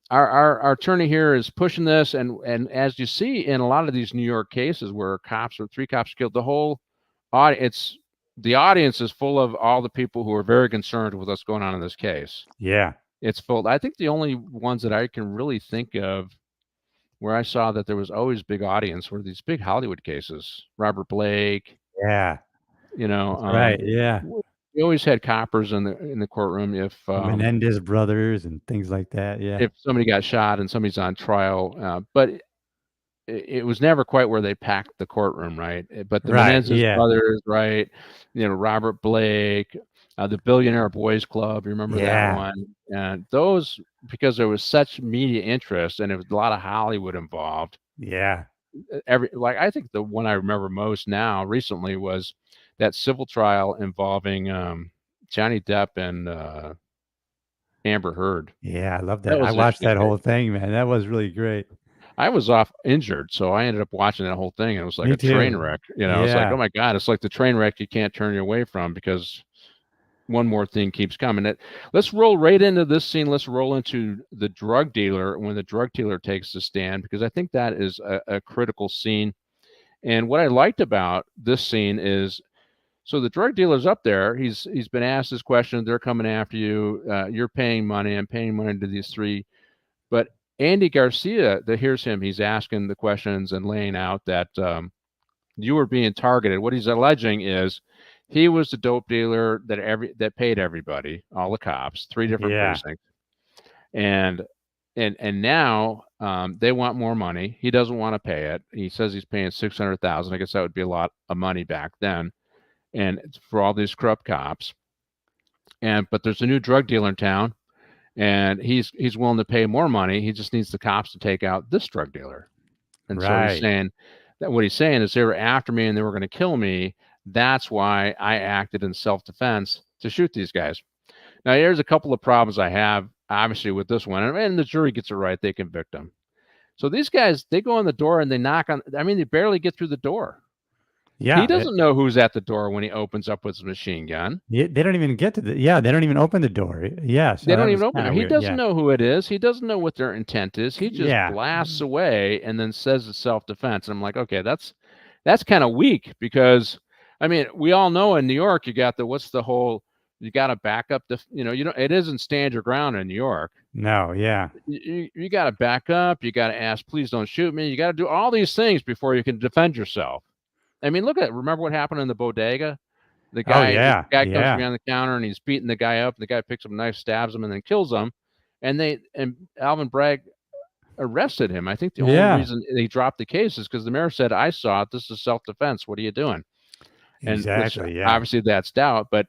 our attorney here is pushing this, and as you see in a lot of these New York cases where three cops killed, the audience is full of all the people who are very concerned with what's going on in this case. Yeah. It's full. I think the only ones that I can really think of where I saw that there was always big audience were these big Hollywood cases. Robert Blake, Yeah. you know, That's right. Yeah. we always had coppers in the courtroom Menendez brothers and things like that. Yeah. if somebody got shot and somebody's on trial, but it was never quite where they packed the courtroom, right? But the Right. Menendez Yeah. brothers, right? Robert Blake, the Billionaire Boys Club, you remember that Yeah. one? And those, because there was such media interest and there was a lot of Hollywood involved. Yeah. I think the one I remember most now recently was that civil trial involving Johnny Depp and Amber Heard. Yeah. I love That that. I was watched that whole thing, man. That was really great. I was off injured, so I ended up watching that whole thing, and it was like Me a train too. wreck. It's like, Yeah. oh my God, it's like the train wreck you can't turn away from because one more thing keeps coming. Let's roll right into this scene. Let's roll into the drug dealer when the drug dealer takes the stand, because I think that is a critical scene. And what I liked about this scene is, so the drug dealer's up there. He's been asked this question. They're coming after you. You're paying money. I'm paying money to these three. But Andy Garcia, that hears him, he's asking the questions and laying out that you were being targeted. What he's alleging is he was the dope dealer that paid everybody, all the cops, three different Yeah. precincts, and now they want more money. He doesn't want to pay it. He says he's paying $600,000. I guess that would be a lot of money back then, and it's for all these corrupt cops. But there's a new drug dealer in town, and he's willing to pay more money. He just needs the cops to take out this drug dealer. And so he's Right. saying that what he's saying is they were after me and they were going to kill me. That's why I acted in self-defense to shoot these guys. Now, here's a couple of problems I have, obviously, with this one. And the jury gets it right. They convict him. So these guys, they go in the door and they knock on, they barely get through the door. Yeah. He doesn't know who's at the door when he opens up with his machine gun. They don't even get to they don't even open the door. Yeah. So They don't that even was open it. kinda He weird. doesn't Yeah. know who it is. He doesn't know what their intent is. He just Yeah. blasts away and then says it's self-defense. And I'm like, okay, that's kind of weak, because we all know in New York you got you got to back up it isn't stand your ground in New York. No, yeah. You got to back up. You got to ask, please don't shoot me. You got to do all these things before you can defend yourself. I mean, look at it. Remember what happened in the bodega? The Oh, guy yeah. comes Yeah. behind the counter and he's beating the guy up. The guy picks up a knife, stabs him, and then kills him. And Alvin Bragg arrested him. I think the only Yeah. reason they dropped the case is because the mayor said, "I saw it. This is self-defense. What are you doing?" And which Exactly. Yeah. obviously that's doubt, but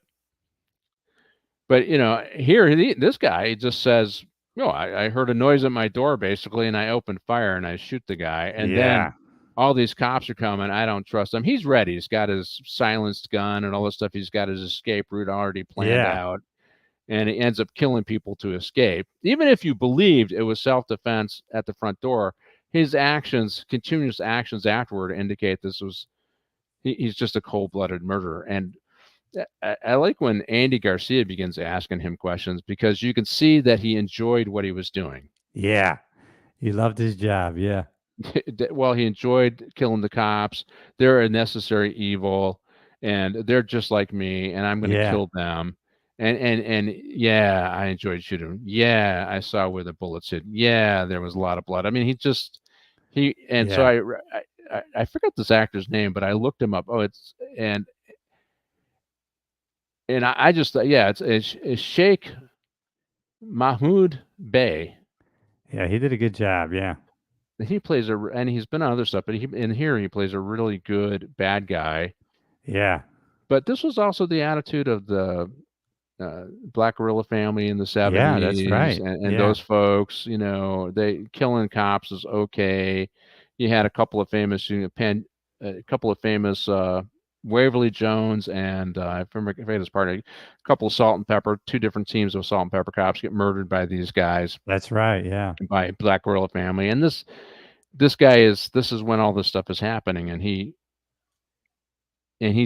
here this guy just says, "No, I heard a noise at my door basically, and I opened fire and I shoot the guy, and then Yeah. all these cops are coming. I don't trust him. He's ready. He's got his silenced gun and all this stuff. He's got his escape route already planned Yeah. out, and he ends up killing people to escape. Even if you believed it was self-defense at the front door, his continuous actions afterward indicate he's just a cold-blooded murderer. And I like when Andy Garcia begins asking him questions because you can see that he enjoyed what he was doing. Yeah. He loved his job. Yeah. Well, he enjoyed killing the cops. They're a necessary evil, and they're just like me, and I'm going to Yeah. kill them. And yeah, I enjoyed shooting them. Yeah, I saw where the bullets hit. Yeah, there was a lot of blood. I mean, so Yeah. I forgot this actor's name, but I looked him up. I just thought, yeah, it's Sheikh Mahmoud Bey. Yeah. He did a good job. Yeah. He plays and he's been on other stuff, but here he plays a really good bad guy. Yeah. But this was also the attitude of the Black Gorilla family in the Yeah. That's 70s, right. and Yeah. those folks, they killing cops is okay. You had a couple of famous, Waverly Jones and I forget his partner, a couple of Salt and Pepper, two different teams of Salt and Pepper cops get murdered by these guys, That's right. Yeah. by Black Gorilla family. And this is when all this stuff is happening, and he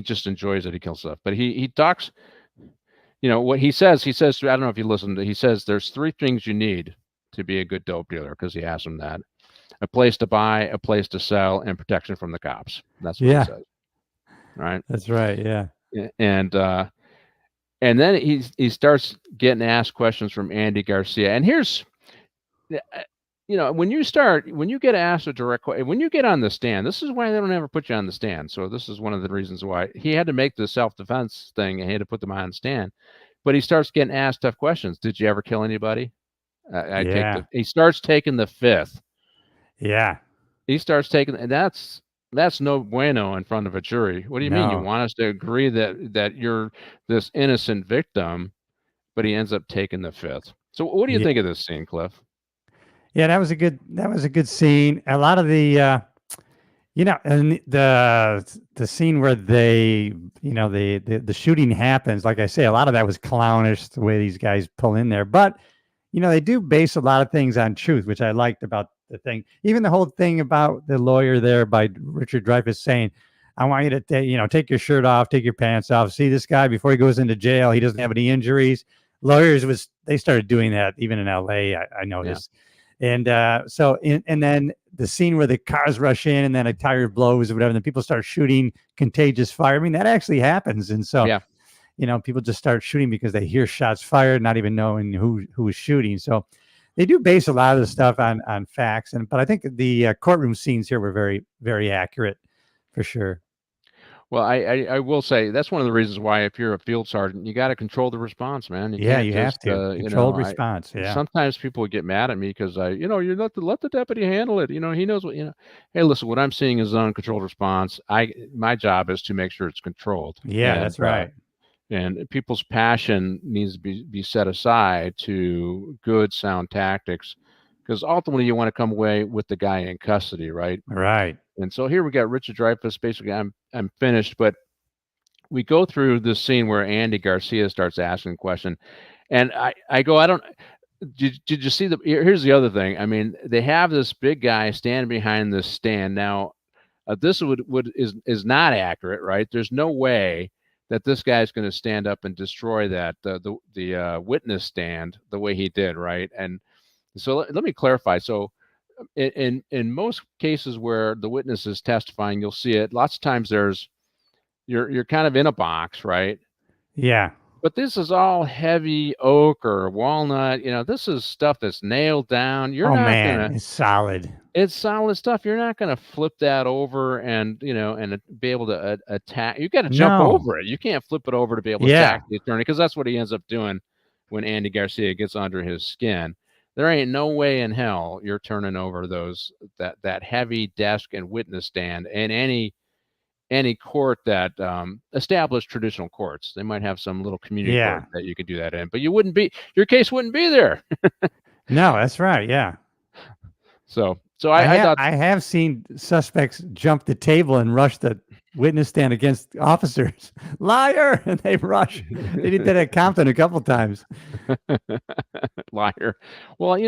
just enjoys it. He kills stuff, but he talks. What he says. He says, I don't know if you listened. He says there's three things you need to be a good dope dealer, because he asked him that: a place to buy, a place to sell, and protection from the cops. That's what he says. Right. That's right. Yeah. And then he starts getting asked questions from Andy Garcia. And here's, when you get asked a direct question, when you get on the stand, this is why they don't ever put you on the stand. So this is one of the reasons why he had to make the self-defense thing, and he had to put them on the stand. But he starts getting asked tough questions. Did you ever kill anybody? He starts taking the fifth. Yeah. He starts taking, and that's no bueno in front of a jury. What do you mean? You want us to agree that you're this innocent victim? But he ends up taking the fifth. So what do you think of this scene, Cliff? Yeah, that was a good scene. A lot of the and the scene where the shooting happens, like I say, a lot of that was clownish, the way these guys pull in there. But they do base a lot of things on truth, which I liked about the thing. Even the whole thing about the lawyer there by Richard Dreyfuss saying, I want you to take your shirt off, take your pants off. See this guy before he goes into jail. He doesn't have any injuries. Lawyers they started doing that even in LA. I noticed. Yeah. And and then the scene where the cars rush in and then a tire blows or whatever, and then people start shooting contagious fire. I mean, that actually happens. And so, people just start shooting because they hear shots fired, not even knowing who is shooting. So they do base a lot of the stuff on facts. But I think the courtroom scenes here were very, very accurate for sure. Well, I will say that's one of the reasons why, if you're a field sergeant, you got to control the response, man. You have to control response. Sometimes people would get mad at me because you're not to let the deputy handle it. He knows what Hey, listen, what I'm seeing is an uncontrolled response. My job is to make sure it's controlled. Yeah, that's right. And people's passion needs to be set aside to good, sound tactics, because ultimately you want to come away with the guy in custody, right? Right. And so here we got Richard Dreyfuss. Basically, I'm finished, but we go through this scene where Andy Garcia starts asking a question, and I go, I don't. Did you see here's the other thing. I mean, they have this big guy standing behind this stand. Now, this is not accurate, right? There's no way that this guy's going to stand up and destroy that the witness stand the way he did, right? And so let me clarify. So in most cases where the witness is testifying, you'll see it. Lots of times you're kind of in a box, right? Yeah. But this is all heavy oak or walnut. This is stuff that's nailed down. You're Oh not man, gonna. it's solid. It's solid stuff. You're not gonna flip that over and be able to attack. You got to jump No. over it. You can't flip it over to be able to Yeah. attack the attorney, because that's what he ends up doing when Andy Garcia gets under his skin. There ain't no way in hell you're turning over that heavy desk and witness stand in any court that established traditional courts. They might have some little community Yeah. court that you could do that in, but your case wouldn't be there. No, that's right. Yeah. So I thought, I have seen suspects jump the table and rush the witness stand against officers. Liar! And they rush. They did that at Compton a couple times. liar. Well,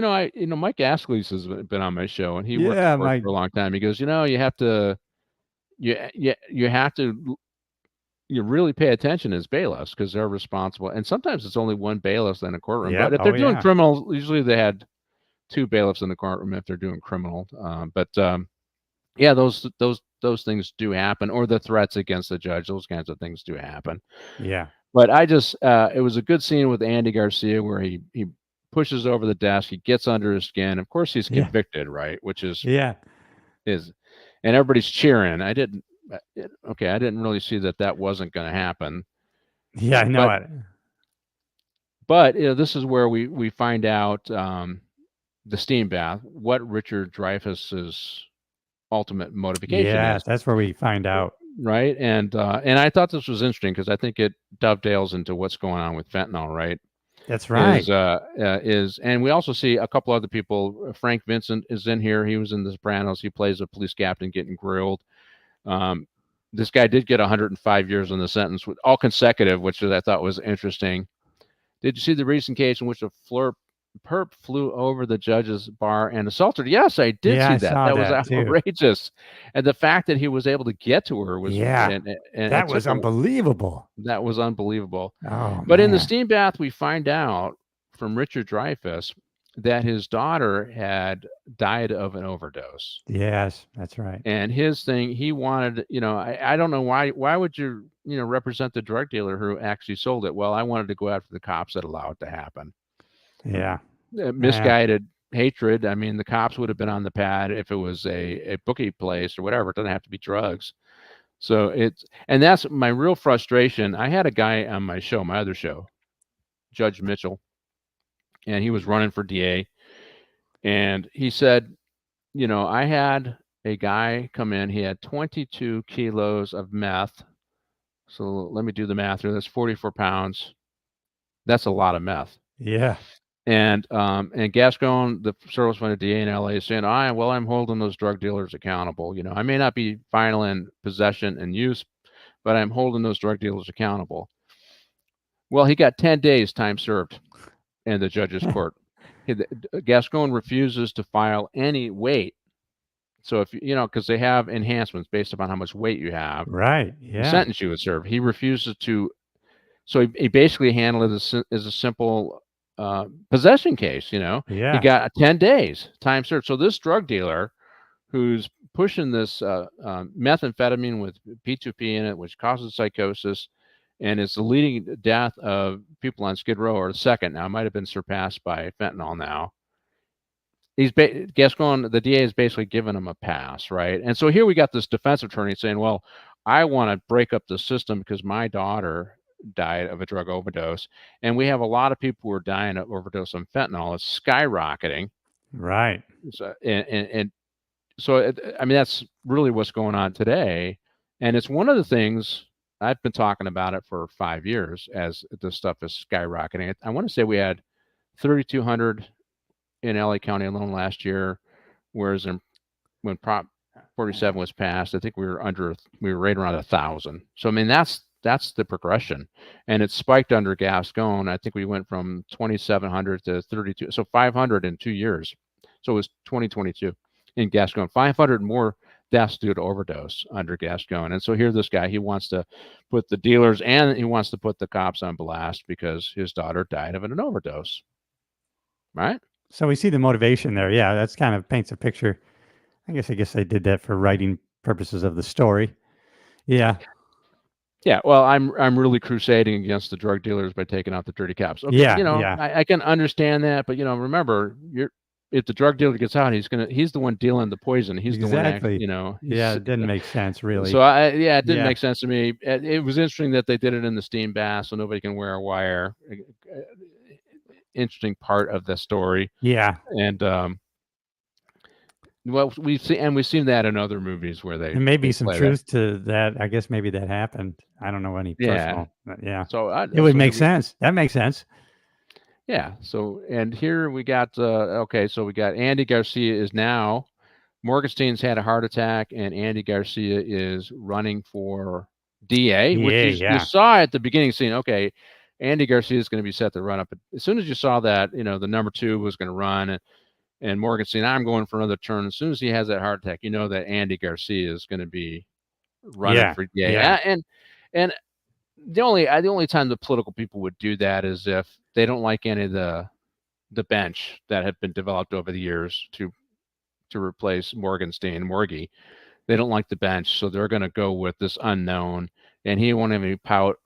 Mike Ashley's has been on my show, and he worked Yeah, for a long time. He goes, you have to, you have to, you really pay attention as bailiffs, because they're responsible. And sometimes it's only one bailiff in a courtroom. Yep. But if they're Oh, doing yeah. criminal, usually they had two bailiffs in the courtroom if they're doing criminal. Yeah, those things do happen, or the threats against the judge. Those kinds of things do happen. Yeah. But I just, it was a good scene with Andy Garcia where he pushes over the desk, he gets under his skin. Of course, he's Yeah. convicted, right? Which is, Yeah. and everybody's cheering. I didn't really see that wasn't going to happen. Yeah, I know it. But this is where we find out the steam bath, what Richard Dreyfuss's ultimate motivation Yeah, is. that's where we find out. Right. And I thought this was interesting, because I think it dovetails into what's going on with fentanyl, right? That's right. And we also see a couple other people. Frank Vincent is in here. He was in The Sopranos. He plays a police captain getting grilled. This guy did get 105 years on the sentence, all consecutive, which I thought was interesting. Did you see the recent case in which a perp flew over the judge's bar and assaulted her? Yes, I did see that. That was outrageous. And the fact that he was able to get to her was, and that was unbelievable. That was unbelievable. Oh, but man. in the steam bath, we find out from Richard Dreyfuss that his daughter had died of an overdose. Yes, that's right. And his thing, he wanted, I don't know why would you, represent the drug dealer who actually sold it? Well, I wanted to go after the cops that allow it to happen. Yeah. Misguided hatred. I mean, the cops would have been on the pad if it was a bookie place or whatever. It doesn't have to be drugs. So and that's my real frustration. I had a guy on my show, my other show, Judge Mitchell, and he was running for DA. And he said, I had a guy come in, he had 22 kilos of meth. So let me do the math here. That's 44 pounds. That's a lot of meth. Yeah. And Gascon, the service funded DA in LA, is saying, I'm holding those drug dealers accountable. I may not be final in possession and use, but I'm holding those drug dealers accountable. Well, he got 10 days time served in the judge's court. Gascon refuses to file any weight. So if because they have enhancements based upon how much weight you have, right? Yeah. The sentence you would serve. He refuses to. So he basically handled it as a simple possession case. Yeah. He got 10 days time served. So this drug dealer, who's pushing this methamphetamine with P2P in it, which causes psychosis, and is the leading death of people on Skid Row, or the second now, might have been surpassed by fentanyl now. Gascon, the DA, is basically giving him a pass, right? And so here we got this defense attorney saying, well, I want to break up the system because my daughter died of a drug overdose, and we have a lot of people who are dying of overdose on fentanyl. It's skyrocketing, right? So, and so, I mean, that's really what's going on today, and it's one of the things I've been talking about it for 5 years as this stuff is skyrocketing. I want to say we had 3,200 in LA County alone last year, whereas when Prop 47 was passed, I think we were right around 1,000. So I mean, that's the progression, and it spiked under Gascon. I think we went from 2,700 to 32, so 500 in 2 years. So it was 2022 in Gascon, 500 more deaths due to overdose under Gascon. And so here, this guy, he wants to put the dealers and he wants to put the cops on blast because his daughter died of an overdose. Right? So we see the motivation there. Yeah, that's kind of paints a picture. I guess they did that for writing purposes of the story. Yeah. Yeah, well, I'm really crusading against the drug dealers by taking out the dirty cops. Okay, Yeah, yeah, I can understand that, but remember, if the drug dealer gets out, he's the one dealing the poison. He's the one exactly. Yeah, he's it didn't make sense really. so yeah, it didn't Yeah, make sense to me. It was interesting that they did it in the steam bath, so nobody can wear a wire. Interesting part of the story, yeah, and well, we've seen that in other movies where and maybe they some play that. truth to that. I guess maybe that happened. I don't know any Yeah. personal, but yeah, it would So here make sense. That makes sense. yeah. So and here we got okay. So we got Andy Garcia is now Morgenstein's had a heart attack, and Andy Garcia is running for DA, which Yeah, you yeah, saw at the beginning scene. Okay, Andy Garcia is going to be set to run up. But as soon as you saw that, the number two was going to run, and Morgenstein, I'm going for another turn. As soon as he has that heart attack, you know that Andy Garcia is going to be running yeah, for DA. yeah, And the only time the political people would do that is if they don't like any of the bench that have been developed over the years to replace Morgenstein, Morgie. They don't like the bench, so they're going to go with this unknown, and he won't have any power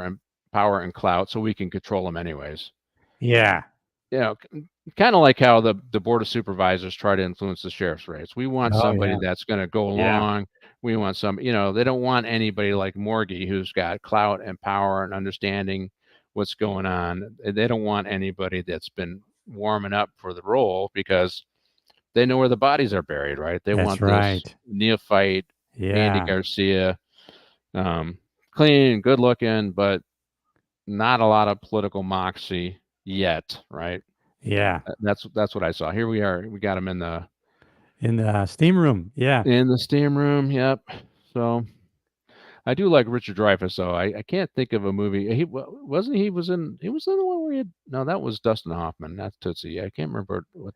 and clout, so we can control him anyways. yeah, Kind of like how the board of supervisors try to influence the sheriff's race. We want oh somebody yeah, that's going to go yeah, along. We want they don't want anybody like Morgie who's got clout and power and understanding what's going on. They don't want anybody that's been warming up for the role because they know where the bodies are buried, right? They that's want this right. neophyte Andy Yeah, Garcia, clean, good looking, but not a lot of political moxie yet, right? yeah, That's what I saw. Here we are. We got him in the in the steam room. Yeah, steam room. Yep. So I do like Richard Dreyfuss, though. I can't think of a movie. He was in the one where no, that was Dustin Hoffman. That's Tootsie. I can't remember what.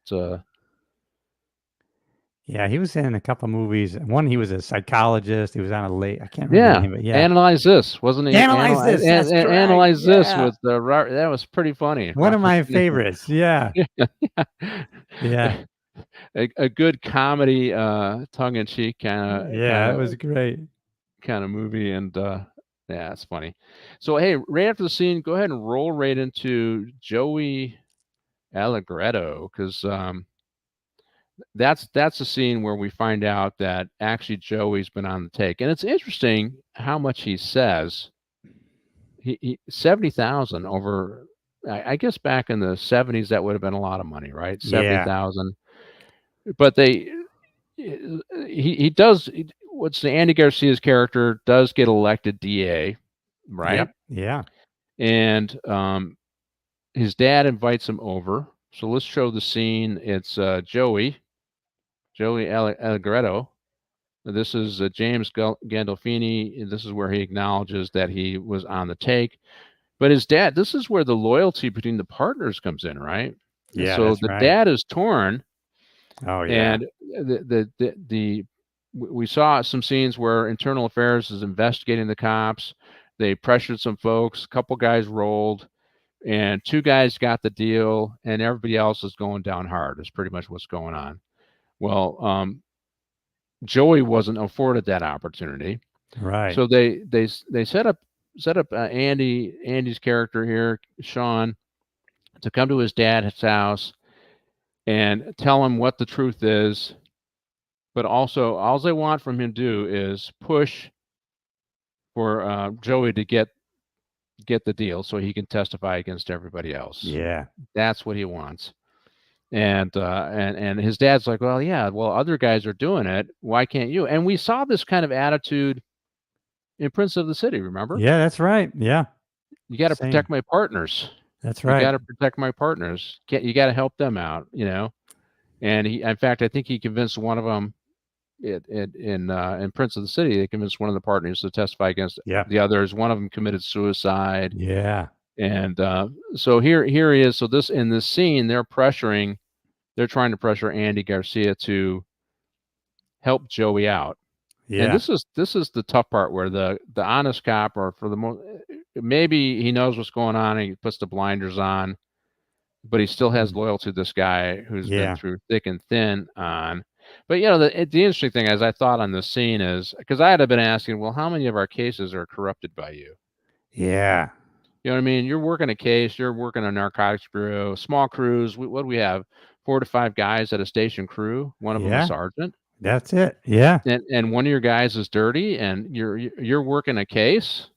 yeah. He was in a couple movies. One, he was a psychologist. He was on a late. I can't remember the Yeah, name, but yeah. Analyze This, wasn't he? Analyze this. That's correct. Analyze This Yeah, with that was pretty funny. one of my favorites. Yeah, yeah, A good comedy, tongue in cheek yeah. It was great. kind of movie, and yeah, it's funny. So hey, right after the scene, go ahead and roll right into Joey Allegretto because that's a scene where we find out that actually Joey's been on the take, and it's interesting how much he says. He 70,000 over. I guess back in the 70s that would have been a lot of money, right? Yeah, 70,000. But he does. What's the Andy Garcia's character does get elected DA, right? yep, yeah, And his dad invites him over. So let's show the scene. It's Joey Allegretto. This is James Gandolfini. This is where he acknowledges that he was on the take. But his dad, this is where the loyalty between the partners comes in, right? And yeah. so That's the right. dad is torn, Oh yeah, and we saw some scenes where Internal Affairs is investigating the cops. They pressured some folks. A couple guys rolled, and two guys got the deal, and everybody else is going down hard. Is pretty much what's going on. Well, Joey wasn't afforded that opportunity, right. so they set up Andy's character here, Sean, to come to his dad's house and tell him what the truth is. But also, all they want from him to do is push for Joey to get the deal so he can testify against everybody else. Yeah, That's what he wants. And his dad's like, well, yeah, well, other guys are doing it. Why can't you? And we saw this kind of attitude in Prince of the City. Remember, yeah. That's right. Yeah, you got to same. protect my partners. That's You right. got to protect my partners. You got to help them out. And in fact, I think he convinced one of them in Prince of the City. They convinced one of the partners to testify against Yeah, the others. One of them committed suicide. yeah, And so here he is. So in this scene, they're trying to pressure Andy Garcia to help Joey out. And yeah. this is the tough part where the honest cop, or for the most, maybe he knows what's going on and he puts the blinders on, but he still has loyalty to this guy who's been Yeah. through thick and thin on. But the interesting thing, as I thought on this scene, is because I had been asking, well, how many of our cases are corrupted by you? Yeah. You know what I mean? You're working a case, you're working a narcotics bureau, small crews. What do we have? 4 to 5 guys at a station crew. One of them a Yeah. sergeant, That's it. Yeah. and one of your guys is dirty, and you're working a case.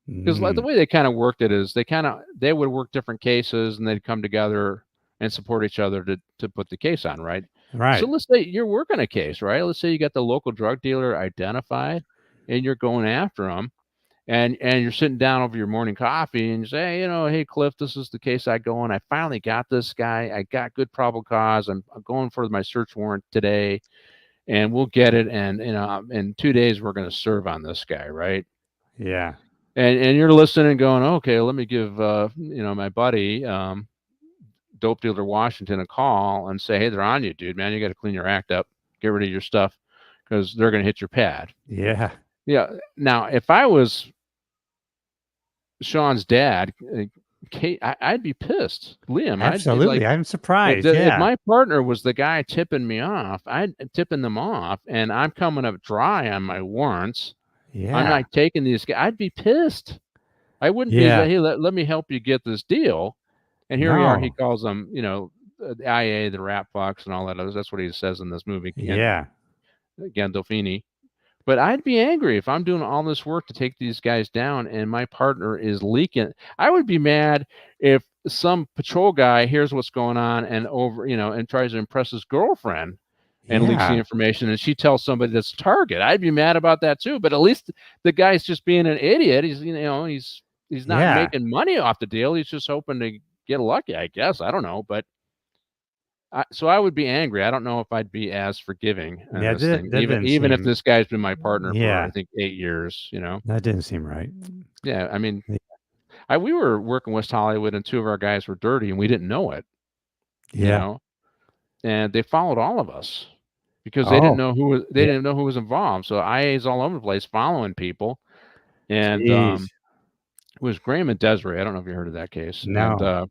Because the Mm, way they kind of worked it is they would work different cases and they'd come together and support each other to put the case on, right? So right. let's say you're working a case, right? Let's say you got the local drug dealer identified and you're going after him, and you're sitting down over your morning coffee and you say, hey Cliff, this is the case I go on. I finally got this guy. I got good probable cause. I'm going for my search warrant today, and we'll get it. And in 2 days we're going to serve on this guy, right? Yeah. And you're listening and going, okay, let me give my buddy dope dealer Washington a call and say, hey, they're on you, dude, man. You got to clean your act up, get rid of your stuff, because they're going to hit your pad. Yeah. Yeah. Now, if I was Sean's dad, I'd be pissed, Liam. I'd be like, Absolutely. I'm surprised. if Yeah. my partner was the guy tipping me off, tipping them off, and I'm coming up dry on my warrants. I'm Yeah. not taking these guys. I'd be pissed. I wouldn't be, Yeah. hey, let me help you get this deal. And here we are. He No. calls them, the IA, the rat fucks, and all that. That's what he says in this movie, Yeah. Gandolfini. But I'd be angry if I'm doing all this work to take these guys down and my partner is leaking. I would be mad if some patrol guy hears what's going on and and tries to impress his girlfriend and leaks the Yeah. information, and she tells somebody that's a target. I'd be mad about that too. But at least the guy's just being an idiot. He's not Yeah. making money off the deal. He's just hoping to get lucky, I guess. I don't know, but so I would be angry. I don't know if I'd be as forging in Yeah. this thing, That didn't even if seem. this guy's been my partner for, I Yeah. think, 8 years. That didn't seem right. Yeah, I mean, Yeah. we were working West Hollywood, and 2 of our guys were dirty, and we didn't know it. You Yeah. know, and they followed all of us because they didn't Oh. know Yeah. didn't know who was involved. So IA's all over the place following people, and Jeez. it was Graham and Desiree. I don't know if you heard of that case, No.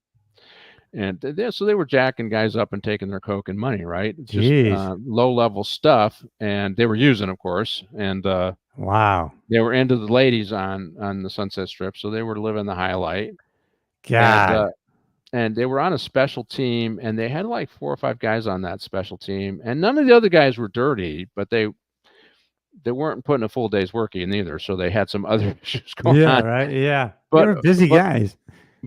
so they were jacking guys up and taking their coke and money, right? Just Jeez. low level stuff, and they were using, of course, and Wow. they were into the ladies on the Sunset Strip, so they were living the highlight, and God. they were on a special team, and they had like 4 or 5 guys on that special team, and none of the other guys were dirty, but they weren't putting a full day's work in either, so they had some other issues going Yeah. on. Right. Yeah. They But were busy guys.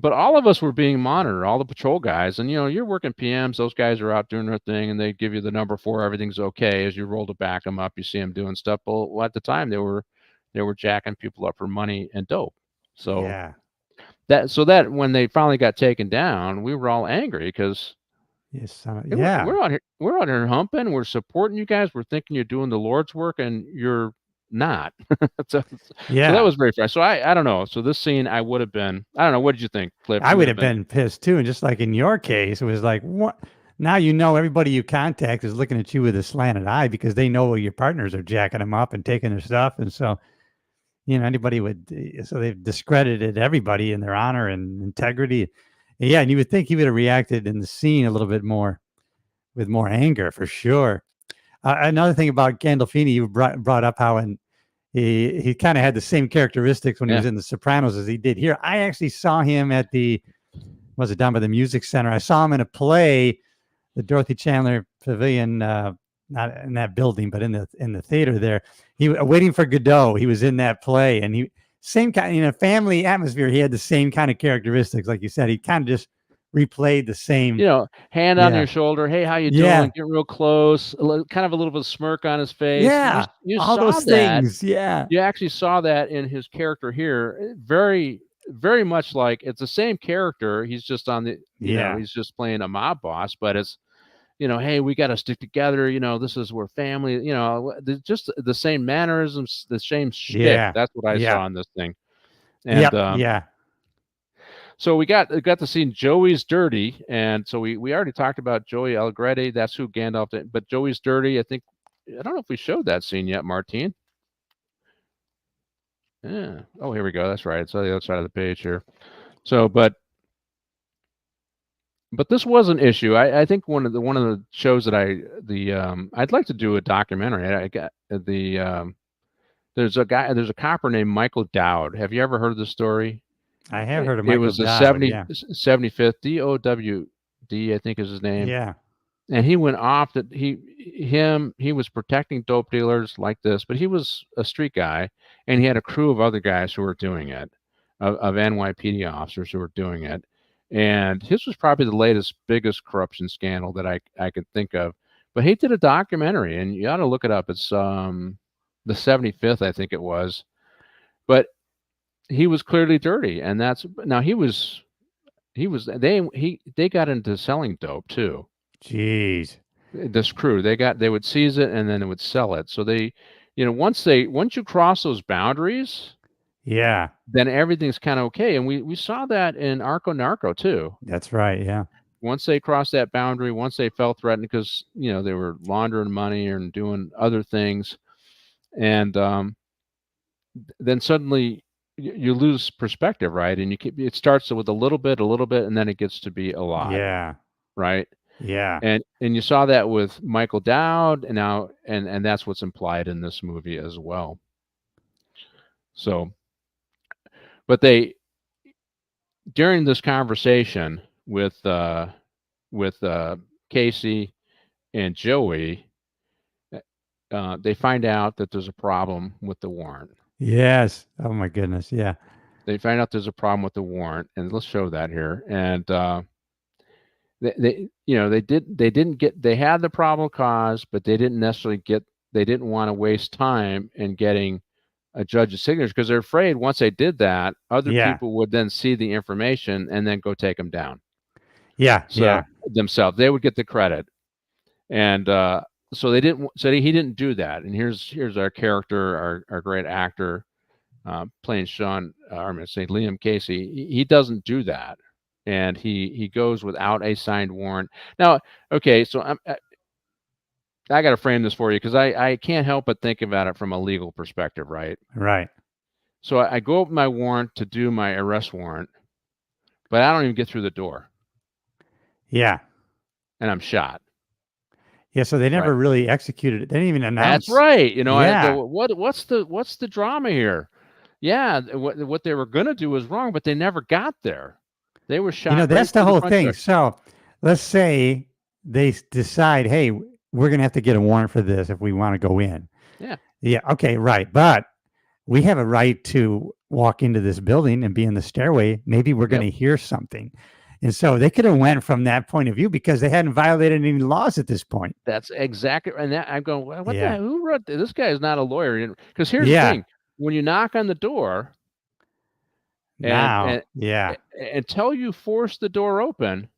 but all of us were being monitored, all the patrol guys, and you're working PMs. Those guys are out doing their thing, and they give you the number 4. Everything's okay. As you roll to back them up, you see them doing stuff. Well, at the time, they were jacking people up for money and dope. So Yeah. that when they finally got taken down, we were all angry because Yes. we're, Yeah. we're out here humping. We're supporting you guys. We're thinking you're doing the Lord's work, and you're not. so that Yeah. was very frustrating. So I don't know. So this scene, I would have been. I don't know. What did you think, Cliff? I You would have been pissed too. And just like in your case, it was like, what? Now everybody you contact is looking at you with a slanted eye because they know your partners are jacking them up and taking their stuff. And so, anybody so they've discredited everybody in their honor and integrity. Yeah. And you would think he would have reacted in the scene a little bit more with more anger for sure. Another thing about Gandolfini, you brought up how he kind of had the same characteristics when he was in The Sopranos as he did here. I actually saw him at was it down by the Music Center? I saw him in a play, the Dorothy Chandler Pavilion, not in that building, but in the theater there. He Waiting for Godot. He was in that play, and he same kind, family atmosphere. He had the same kind of characteristics, like you said. He kind of just replayed the same. Hand on your shoulder. Hey, how you doing? Get real close. Kind of a little bit of smirk on his face. Yeah, you all saw those that. things. Yeah, You actually saw that in his character here. Very, very much like it's the same character. He's just on the, he's just playing a mob boss, but it's, hey, we got to stick together. This is where family, just the same mannerisms, the same shtick. Yeah. That's what I saw in this thing. And, yeah. So we got to see Joey's dirty, and so we already talked about Joey Allegretti. That's who Gandalf did. But Joey's dirty. I don't know if we showed that scene yet, Martine. Yeah. Oh, here we go. That's right. It's on the other side of the page here. So, but but this was an issue. I think one of the shows that I'd like to do a documentary. I got there's a copper named Michael Dowd. Have you ever heard the story? I have heard of It Michael was the Dowd. Yeah. 75th DOWD, I think is his name. Yeah. And he went off that he was protecting dope dealers like this, but he was a street guy, and he had a crew of other guys who were doing it, of NYPD officers who were doing it. And his was probably the latest, biggest corruption scandal that I could think of. But he did a documentary, and you ought to look it up. It's the 75th, I think it was. But he was clearly dirty, and they got into selling dope too. Jeez. This crew, they would seize it and then they would sell it. So they, once you cross those boundaries, Yeah. then everything's kind of okay. And we saw that in Arco Narco too. That's right. Yeah. Once they crossed that boundary, once they felt threatened because they were laundering money and doing other things, and then suddenly you lose perspective, right? And it starts with a little bit, and then it gets to be a lot. Yeah. Right. Yeah. And you saw that with Michael Dowd, and now and that's what's implied in this movie as well. So, but during this conversation with Casey and Joey, they find out that there's a problem with the warrant. Yes. Oh my goodness. Yeah. They find out there's a problem with the warrant, and let's show that here. And they had the probable cause, but they didn't want to waste time in getting a judge's signature because they're afraid once they did that, other people would then see the information and then go take them down. Yeah. So themselves, they would get the credit. And so they didn't. So he didn't do that. And here's our character, our great actor, playing Liam Casey. He doesn't do that, and he goes without a signed warrant. Now, okay, so I got to frame this for you because I can't help but think about it from a legal perspective, right? Right. So I go up my warrant to do my arrest warrant, but I don't even get through the door. Yeah. And I'm shot. Yeah, so they never really executed it. They didn't even announce. That's right. Yeah. What's the drama here? Yeah, what they were going to do was wrong, but they never got there. They were shot. That's the whole thing. So let's say they decide, hey, we're going to have to get a warrant for this if we want to go in. Yeah. Yeah. Okay. Right. But we have a right to walk into this building and be in the stairway. Maybe we're going to hear something. And so they could have went from that point of view because they hadn't violated any laws at this point. That's exactly. And I'm going, well, what the hell? Who wrote this? This guy is not a lawyer. Because here's the thing. When you knock on the door until you force the door open,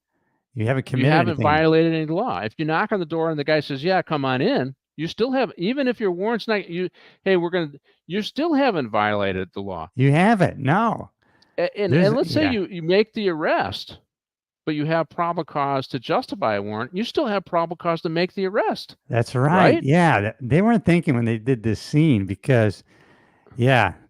you haven't committed anything. Violated any law. If you knock on the door and the guy says, yeah, come on in, you still have, even if your warrant's not, you still haven't violated the law. You haven't, no. And let's say you make the arrest, but you have probable cause to justify a warrant, you still have probable cause to make the arrest. That's right. Yeah. They weren't thinking when they did this scene because,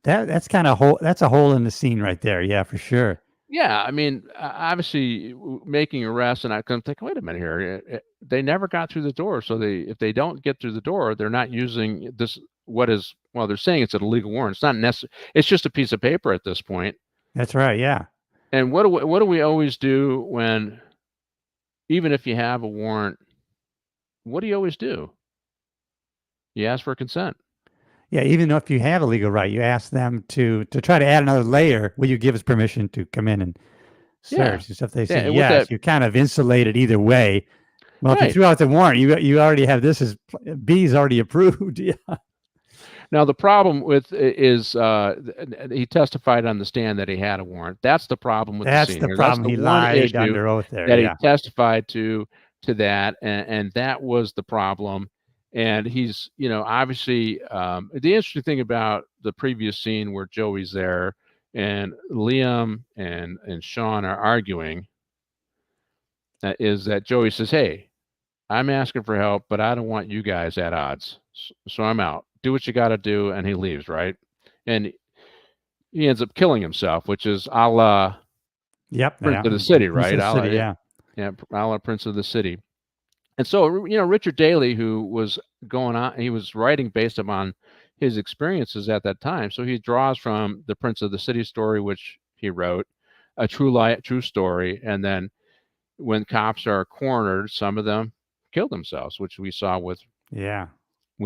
that's kind of that's a hole in the scene right there. Yeah, for sure. Yeah. I mean, obviously making arrests, and I couldn't think, wait a minute here. They never got through the door. So if they don't get through the door, they're not using this, they're saying it's an illegal warrant. It's not necessary. It's just a piece of paper at this point. That's right. Yeah. And what do we always do when, even if you have a warrant, what do you always do? You ask for consent. Yeah, even if you have a legal right, you ask them to try to add another layer. Will you give us permission to come in and search? And stuff. They say yes. You're kind of insulated either way. Well, if you threw out the warrant, you already have this as B's already approved. Yeah. Now the problem with is he testified on the stand that he had a warrant. That's the problem with the scene. That's the problem. He lied under oath there. That he testified to that, and that was the problem. And he's, obviously, the interesting thing about the previous scene where Joey's there and Liam and Sean are arguing is that Joey says, hey, I'm asking for help, but I don't want you guys at odds. So I'm out. Do what you got to do. And he leaves, right? And he ends up killing himself, which is a la Prince of the City, right? Yeah. Yeah, a la Prince of the City. And so, Richard Daley, who was he was writing based upon his experiences at that time. So he draws from the Prince of the City story, which he wrote, a true story. And then when cops are cornered, some of them kill themselves, which we saw with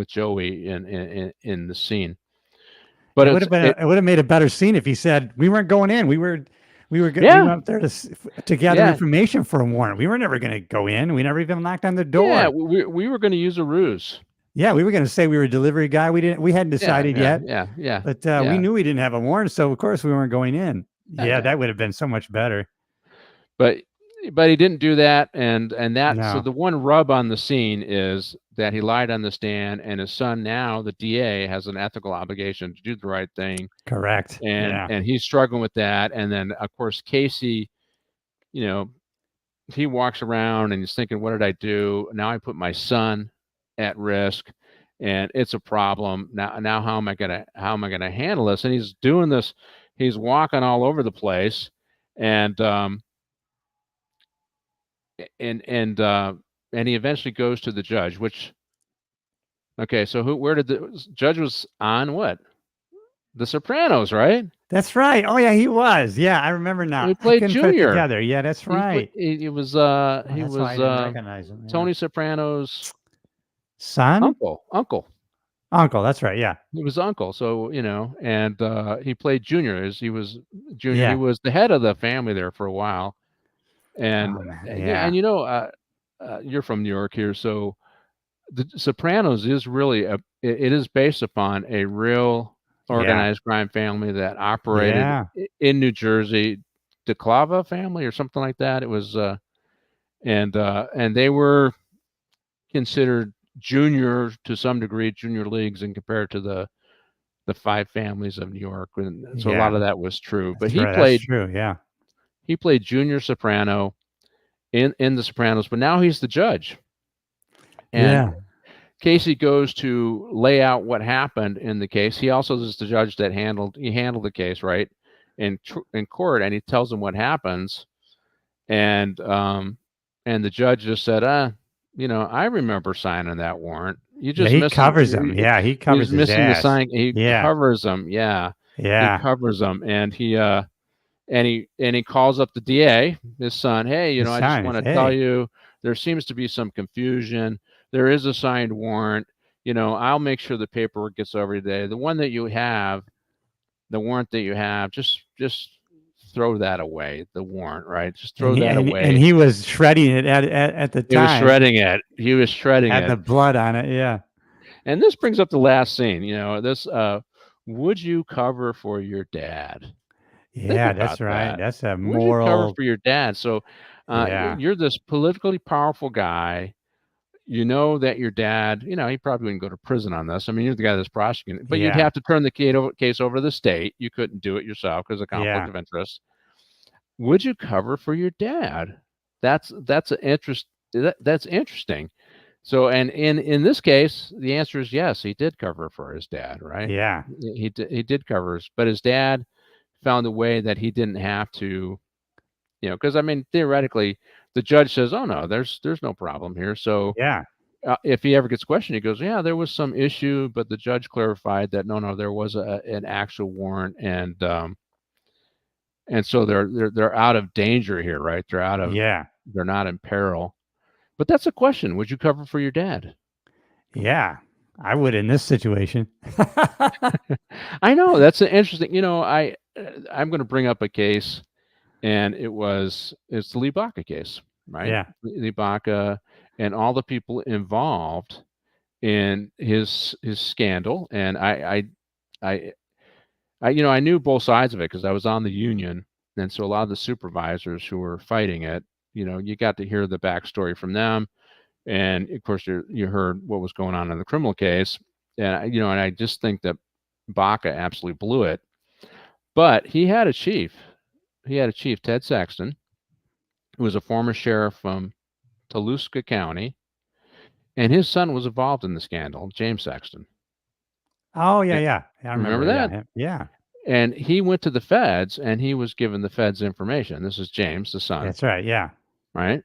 Joey in the scene. But it would have made a better scene if he said, we weren't going in. We went up there to gather information for a warrant. We were never going to go in. We never even knocked on the door. Yeah, we were going to use a ruse. Yeah, we were going to say we were a delivery guy. We hadn't decided yet. Yeah. But we knew we didn't have a warrant, so of course we weren't going in. Yeah, that would have been so much better. But he didn't do that, and that so the one rub on the scene is that he lied on the stand, and his son, now the DA, has an ethical obligation to do the right thing. Correct. And he's struggling with that. And then of course Casey, he walks around and he's thinking, what did I do? Now I put my son at risk, and it's a problem. Now how am I gonna handle this? And he's doing this, he's walking all over the place, and he eventually goes to the judge, so where did the judge was on what? The Sopranos, right? That's right. Oh yeah, he was. Yeah, I remember now. He played Junior. Together. Yeah, that's right. He was he was recognize him. Yeah. Tony Soprano's son? Uncle. That's right. Yeah. He was uncle. So, and he played Junior. He was Junior. Yeah. He was the head of the family there for a while. And and you're from New York here, so the Sopranos is really it is based upon a real organized crime family that operated in New Jersey, DeClava family or something like that. It was and they were considered junior to some degree, junior leagues, and compared to the five families of New York, and so a lot of that was true. But he played Junior Soprano in The Sopranos, but now he's the judge. And Casey goes to lay out what happened in the case. He also is the judge that handled the case, right, in court, and he tells him what happens. And the judge just said, I remember signing that warrant. You just he covers him. Yeah, he covers his missing ass. the sign. He covers him. Yeah. He covers him, and he calls up the DA, his son. Hey, I just want to tell you, there seems to be some confusion. There is a signed warrant. I'll make sure the paperwork gets over today. The warrant that you have, just throw that away. The warrant, right? Just throw that away. And he was shredding it at the time. He was shredding it. Had the blood on it. Yeah. And this brings up the last scene. Would you cover for your dad? Yeah, that's right. That. That's a moral. Would you cover for your dad? So you're this politically powerful guy. You know that your dad, he probably wouldn't go to prison on this. I mean, you're the guy that's prosecuting, but you'd have to turn the case over to the state. You couldn't do it yourself because of conflict of interest. Would you cover for your dad? That's interesting. So, and in this case, the answer is yes. He did cover for his dad, right? Yeah, he did cover, but his dad found a way that he didn't have to, because I mean, theoretically, the judge says, "Oh no, there's no problem here." So if he ever gets questioned, he goes, "Yeah, there was some issue," but the judge clarified that no, there was an actual warrant, and so they're out of danger here, right? They're out of they're not in peril. But that's a question: would you cover for your dad? Yeah, I would in this situation. I know that's an interesting. I'm going to bring up a case. And it's the Lee Baca case, right? Yeah. Lee Baca and all the people involved in his scandal. And I knew both sides of it because I was on the union. And so a lot of the supervisors who were fighting it, you got to hear the backstory from them. And of course you heard what was going on in the criminal case. And, and I just think that Baca absolutely blew it. But he had a chief. He had a chief, Ted Sexton, who was a former sheriff from Toluca County, and his son was involved in the scandal, James Sexton. Oh, yeah. I remember that? Yeah. And he went to the feds, and he was given the feds information. This is James, the son. That's right, yeah. Right?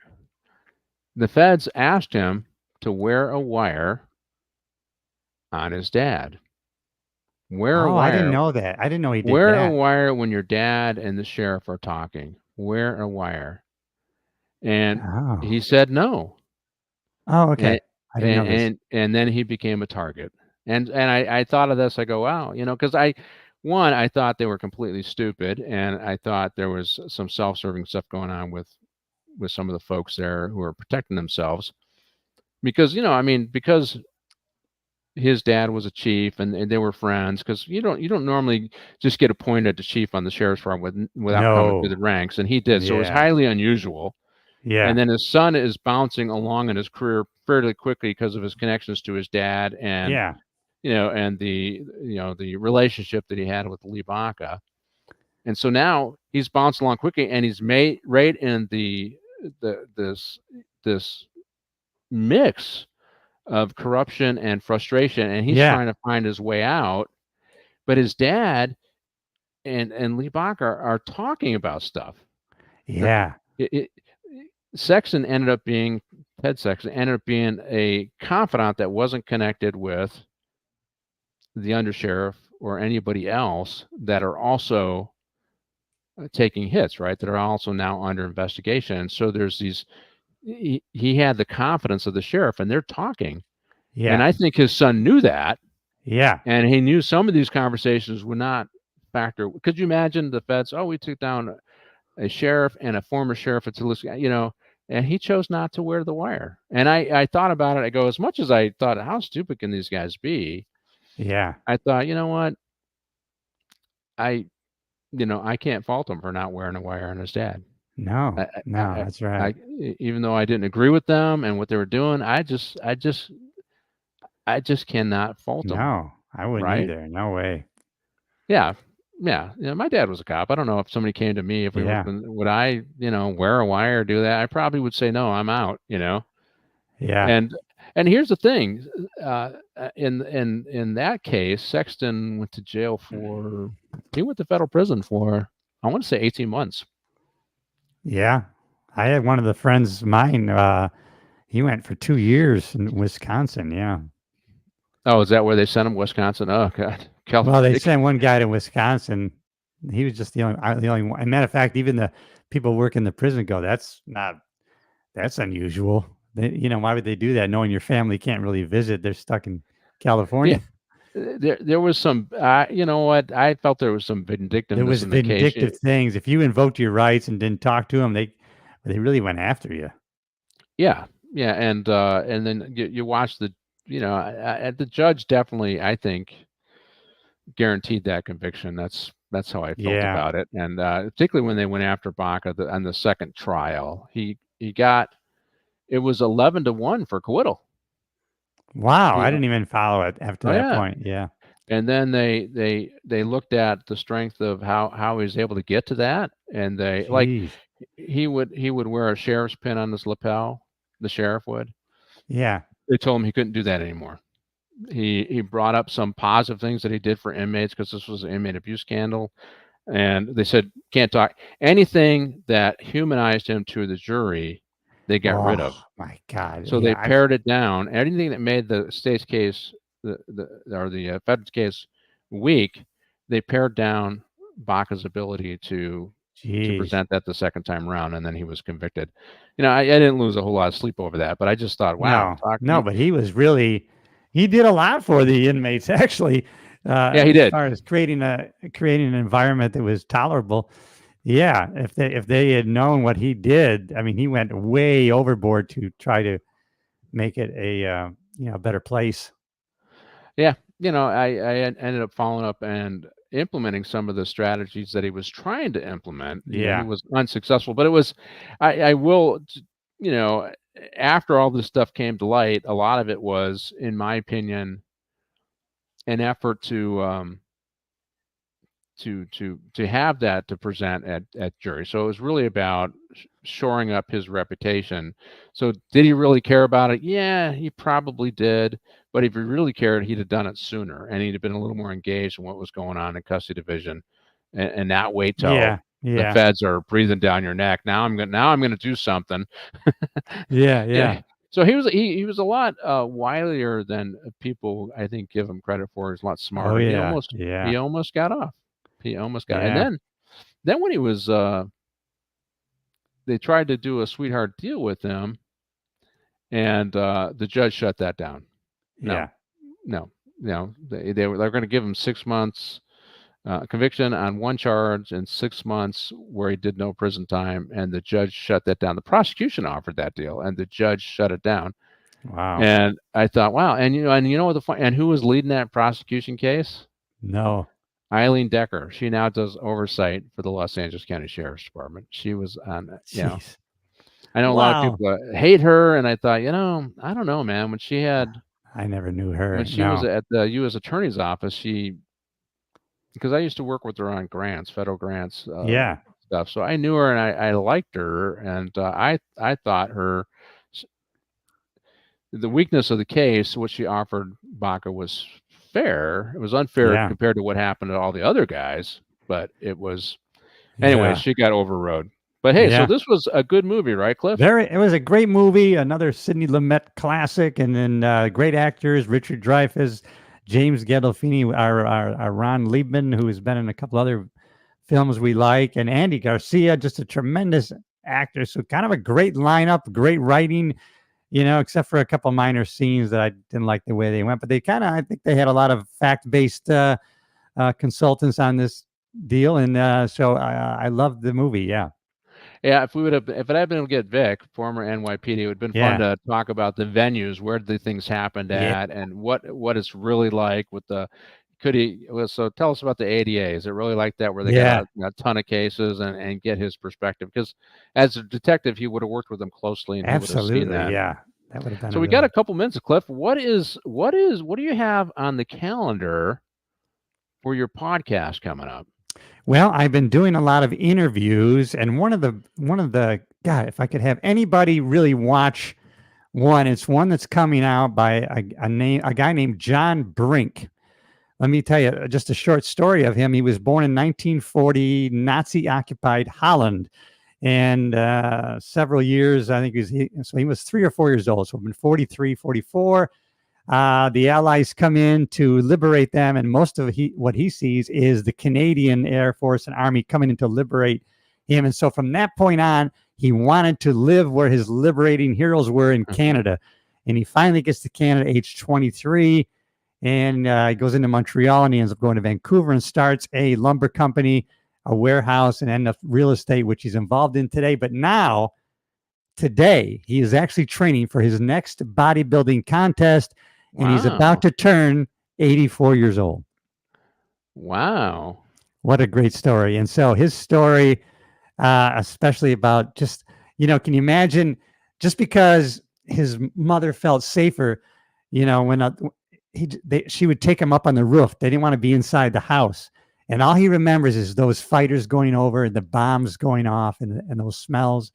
The feds asked him to wear a wire on his dad. Wear a Oh, I didn't wire. know that. I didn't know he did Wear a that. wire when your dad and the sheriff are talking. Wear a wire. And Oh. he said no. Oh, And okay. I didn't know this. and then he became a target. And I thought of this, I go, wow, because I thought they were completely stupid, and I thought there was some self-serving stuff going on with some of the folks there who are protecting themselves. Because, because his dad was a chief and they were friends, because you don't normally just get appointed to chief on the sheriff's department without coming through No. the ranks, and he did. So it was Yeah. highly unusual. Yeah. And then his son is bouncing along in his career fairly quickly because of his connections to his dad, and Yeah. and the relationship that he had with Lee Baca. And so now he's bounced along quickly, and he's made right in this mix of corruption and frustration, and he's Yeah. trying to find his way out. But his dad and Lee Baca are talking about stuff. Yeah. Sexton ended up being Ted Sexton ended up being a confidant that wasn't connected with the undersheriff or anybody else that are also taking hits, right? That are also now under investigation. So there's these. He had the confidence of the sheriff, and they're talking. And Yeah. I think his son knew that, Yeah. and he knew some of these conversations would not factor. Could you imagine the feds? Oh, we took down a sheriff and a former sheriff at Toulouse, and he chose not to wear the wire. And I thought about it. I go, as much as I thought, how stupid can these guys be? Yeah. I thought, you know what? I I can't fault him for not wearing a wire on his dad. No. I, No, I, that's I, right. even though I didn't agree with them and what they were doing, I just cannot fault them, No, I wouldn't right? either. No way. Yeah. Yeah. My dad was a cop. I don't know if somebody came to me, if we were, Yeah. would I, wear a wire or do that? I probably would say, no, I'm out, Yeah. And here's the thing, in that case, Sexton went to jail for he went to federal prison for, I want to say, 18 months. Yeah. I had one of the friends of mine, he went for 2 years in Wisconsin. Yeah. Oh, is that where they sent him? Wisconsin? Oh God, Well, they California. sent one guy to Wisconsin. He was just the only one. As a matter of fact, even the people working the prison go, that's unusual. Why would they do that? Knowing your family can't really visit, they're stuck in Yeah, California. there was some. You know what? I felt there was some There vindictiveness was in the case. vindictive things. If you invoked your rights and didn't talk to them, they really went after you. Yeah, yeah, and then you watch the, the judge definitely, I think, guaranteed that conviction. That's how I felt Yeah. about it, and particularly when they went after Baca on the second trial, he got, it was 11-1 for acquittal. Wow. He, I didn't even follow it after oh that yeah, point. Yeah. and then they looked at the strength of how he was able to get to that, and they, like, Jeez. he would wear a sheriff's pin on his lapel. The sheriff would. Yeah. They told him he couldn't do that anymore. He brought up some positive things that he did for inmates, because this was an inmate abuse scandal, and they said can't talk anything that humanized him to the jury. They got rid of. Oh my God. So they Yeah. pared it down. Anything that made the state's case, the federal case, weak, they pared down Baca's ability to Jeez. present that the second time around, and then he was convicted. I didn't lose a whole lot of sleep over that, but I just thought, wow, No, but he did a lot for the inmates actually, yeah, he as did. far as creating an environment that was tolerable. Yeah, if they had known what he did, I mean, he went way overboard to try to make it a better place. Yeah, I ended up following up and implementing some of the strategies that he was trying to implement. He Yeah. was unsuccessful, but it was, I will, after all this stuff came to light, a lot of it was, in my opinion, an effort to have that to present at jury. So it was really about shoring up his reputation. So did he really care about it? Yeah, he probably did. But if he really cared, he'd have done it sooner, and he'd have been a little more engaged in what was going on in custody division, and not wait till Yeah. Yeah. feds are breathing down your neck. Now I'm gonna do something. Yeah. Yeah. Yeah. So he was a lot wilier than people I think give him credit for. He's a lot Oh smarter. yeah. He Yeah. almost got off. He almost got. And Yeah. then when he was they tried to do a sweetheart deal with him, and the judge shut that down. No, Yeah. no, no. They're going to give him 6 months conviction on one charge and 6 months where he did no prison time, and the judge shut that down. The prosecution offered that deal, and the judge shut it down. Wow. And I thought, wow. And you know what and who was leading that prosecution case? No. Eileen Decker. She now does oversight for the Los Angeles County Sheriff's Department. She was on, Jeez. I know a lot of Wow. people hate her, and I thought, I don't know, man. I never knew her. When she was No. at the U.S. Attorney's office, because I used to work with her on grants, federal grants, Yeah. stuff. So I knew her, and I liked her, and I thought the weakness of the case, what she offered Baca, was fair. It was unfair Yeah. compared to what happened to all the other guys, but it was. Anyway, Yeah. she got overrode. But hey, so Yeah. this was a good movie, right, Cliff? It was a great movie, another Sidney Lumet classic, and then great actors: Richard Dreyfuss, James Gandolfini, our Ron Liebman, who has been in a couple other films we like, and Andy Garcia, just a tremendous actor. So kind of a great lineup, great writing, except for a couple minor scenes that I didn't like the way they went. But I think they had a lot of fact-based consultants on this deal, and so I loved the movie. Yeah. Yeah, if it had been able to get Vic, former NYPD, it would have been fun to talk about the venues, where the things happened Yeah. at, and what it's really like with the. So tell us about the ADA. Is it really like that, where they got a ton of cases, and get his perspective? Because as a detective, he would have worked with them closely, and he would have seen Absolutely. that. Yeah. That would have been So we got a couple minutes, Cliff. What do you have on the calendar for your podcast coming up? Well, I've been doing a lot of interviews, and one of the God, if I could have anybody really watch one, it's one that's coming out by a guy named John Brink. Let me tell you just a short story of him. He was born in 1940, Nazi-occupied Holland, and several years, I think he was 3 or 4 years old. So been 43, 44. The Allies come in to liberate them, and most of what he sees is the Canadian Air Force and Army coming in to liberate him. And so from that point on, he wanted to live where his liberating heroes were in Canada. And he finally gets to Canada age 23, and he goes into Montreal, and he ends up going to Vancouver and starts a lumber company, a warehouse, and end up real estate, which he's involved in today. But today, he is actually training for his next bodybuilding contest. And he's about to turn 84 years old. Wow. What a great story. And so his story, especially about just, can you imagine, just because his mother felt safer, when she would take him up on the roof. They didn't want to be inside the house. And all he remembers is those fighters going over and the bombs going off and those smells.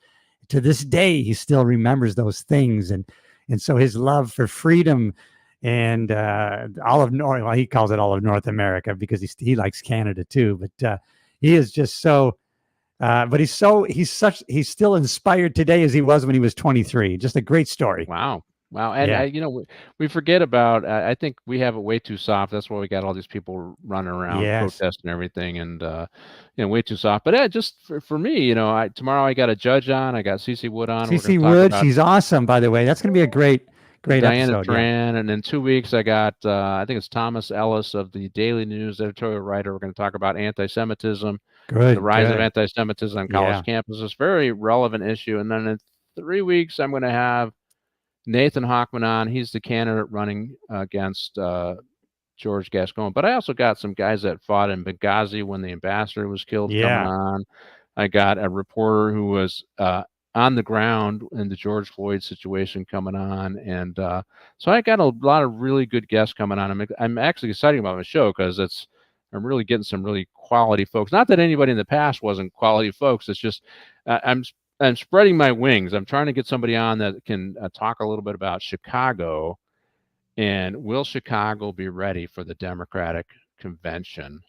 To this day, he still remembers those things. And so his love for freedom and he calls it all of North America, because he likes Canada too. But he is just so, but he's still inspired today as he was when he was 23. Just a great story. Wow. And we forget about. I think we have it way too soft. That's why we got all these people running around protesting everything, and way too soft. But just for me, tomorrow I got a judge on. I got CC Wood on. CC Wood, she's awesome, by the way. That's going to be a great Diana episode. Tran, and in 2 weeks I got I think it's Thomas Ellis of the Daily News, editorial writer. We're going to talk about anti-Semitism, the rise of anti-Semitism on college campuses. Very relevant issue. And then in 3 weeks I'm going to have Nathan Hochman on. He's the candidate running against George Gascon. But I also got some guys that fought in Benghazi when the ambassador was killed coming on. I got a reporter who was on the ground in the George Floyd situation coming on. And so I got a lot of really good guests coming on. I'm actually excited about my show, because I'm really getting some really quality folks. Not that anybody in the past wasn't quality folks. It's just I'm spreading my wings. I'm trying to get somebody on that can talk a little bit about Chicago, and will Chicago be ready for the Democratic convention?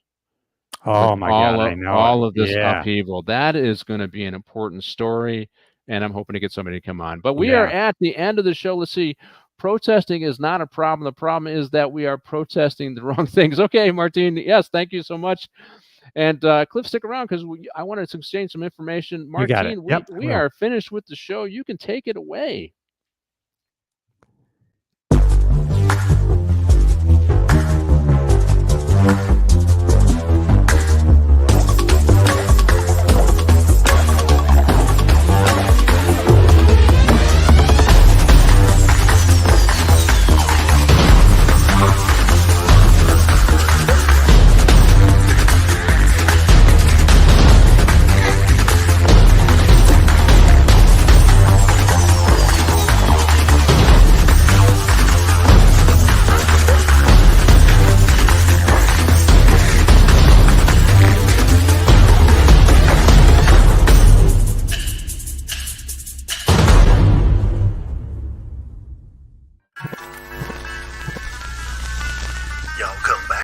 Oh my God, I know all it. of this Yeah. upheaval. That is going to be an important story, and I'm hoping to get somebody to come on. But we are Yeah. at the end of the show. Let's see. Protesting is not a problem. The problem is that we are protesting the wrong things. Okay, Martine. Yes, thank you so much. And Cliff, stick around because I wanted to exchange some information. You got it. Martine, Yep. we Well. are finished with the show. You can take it away. Y'all come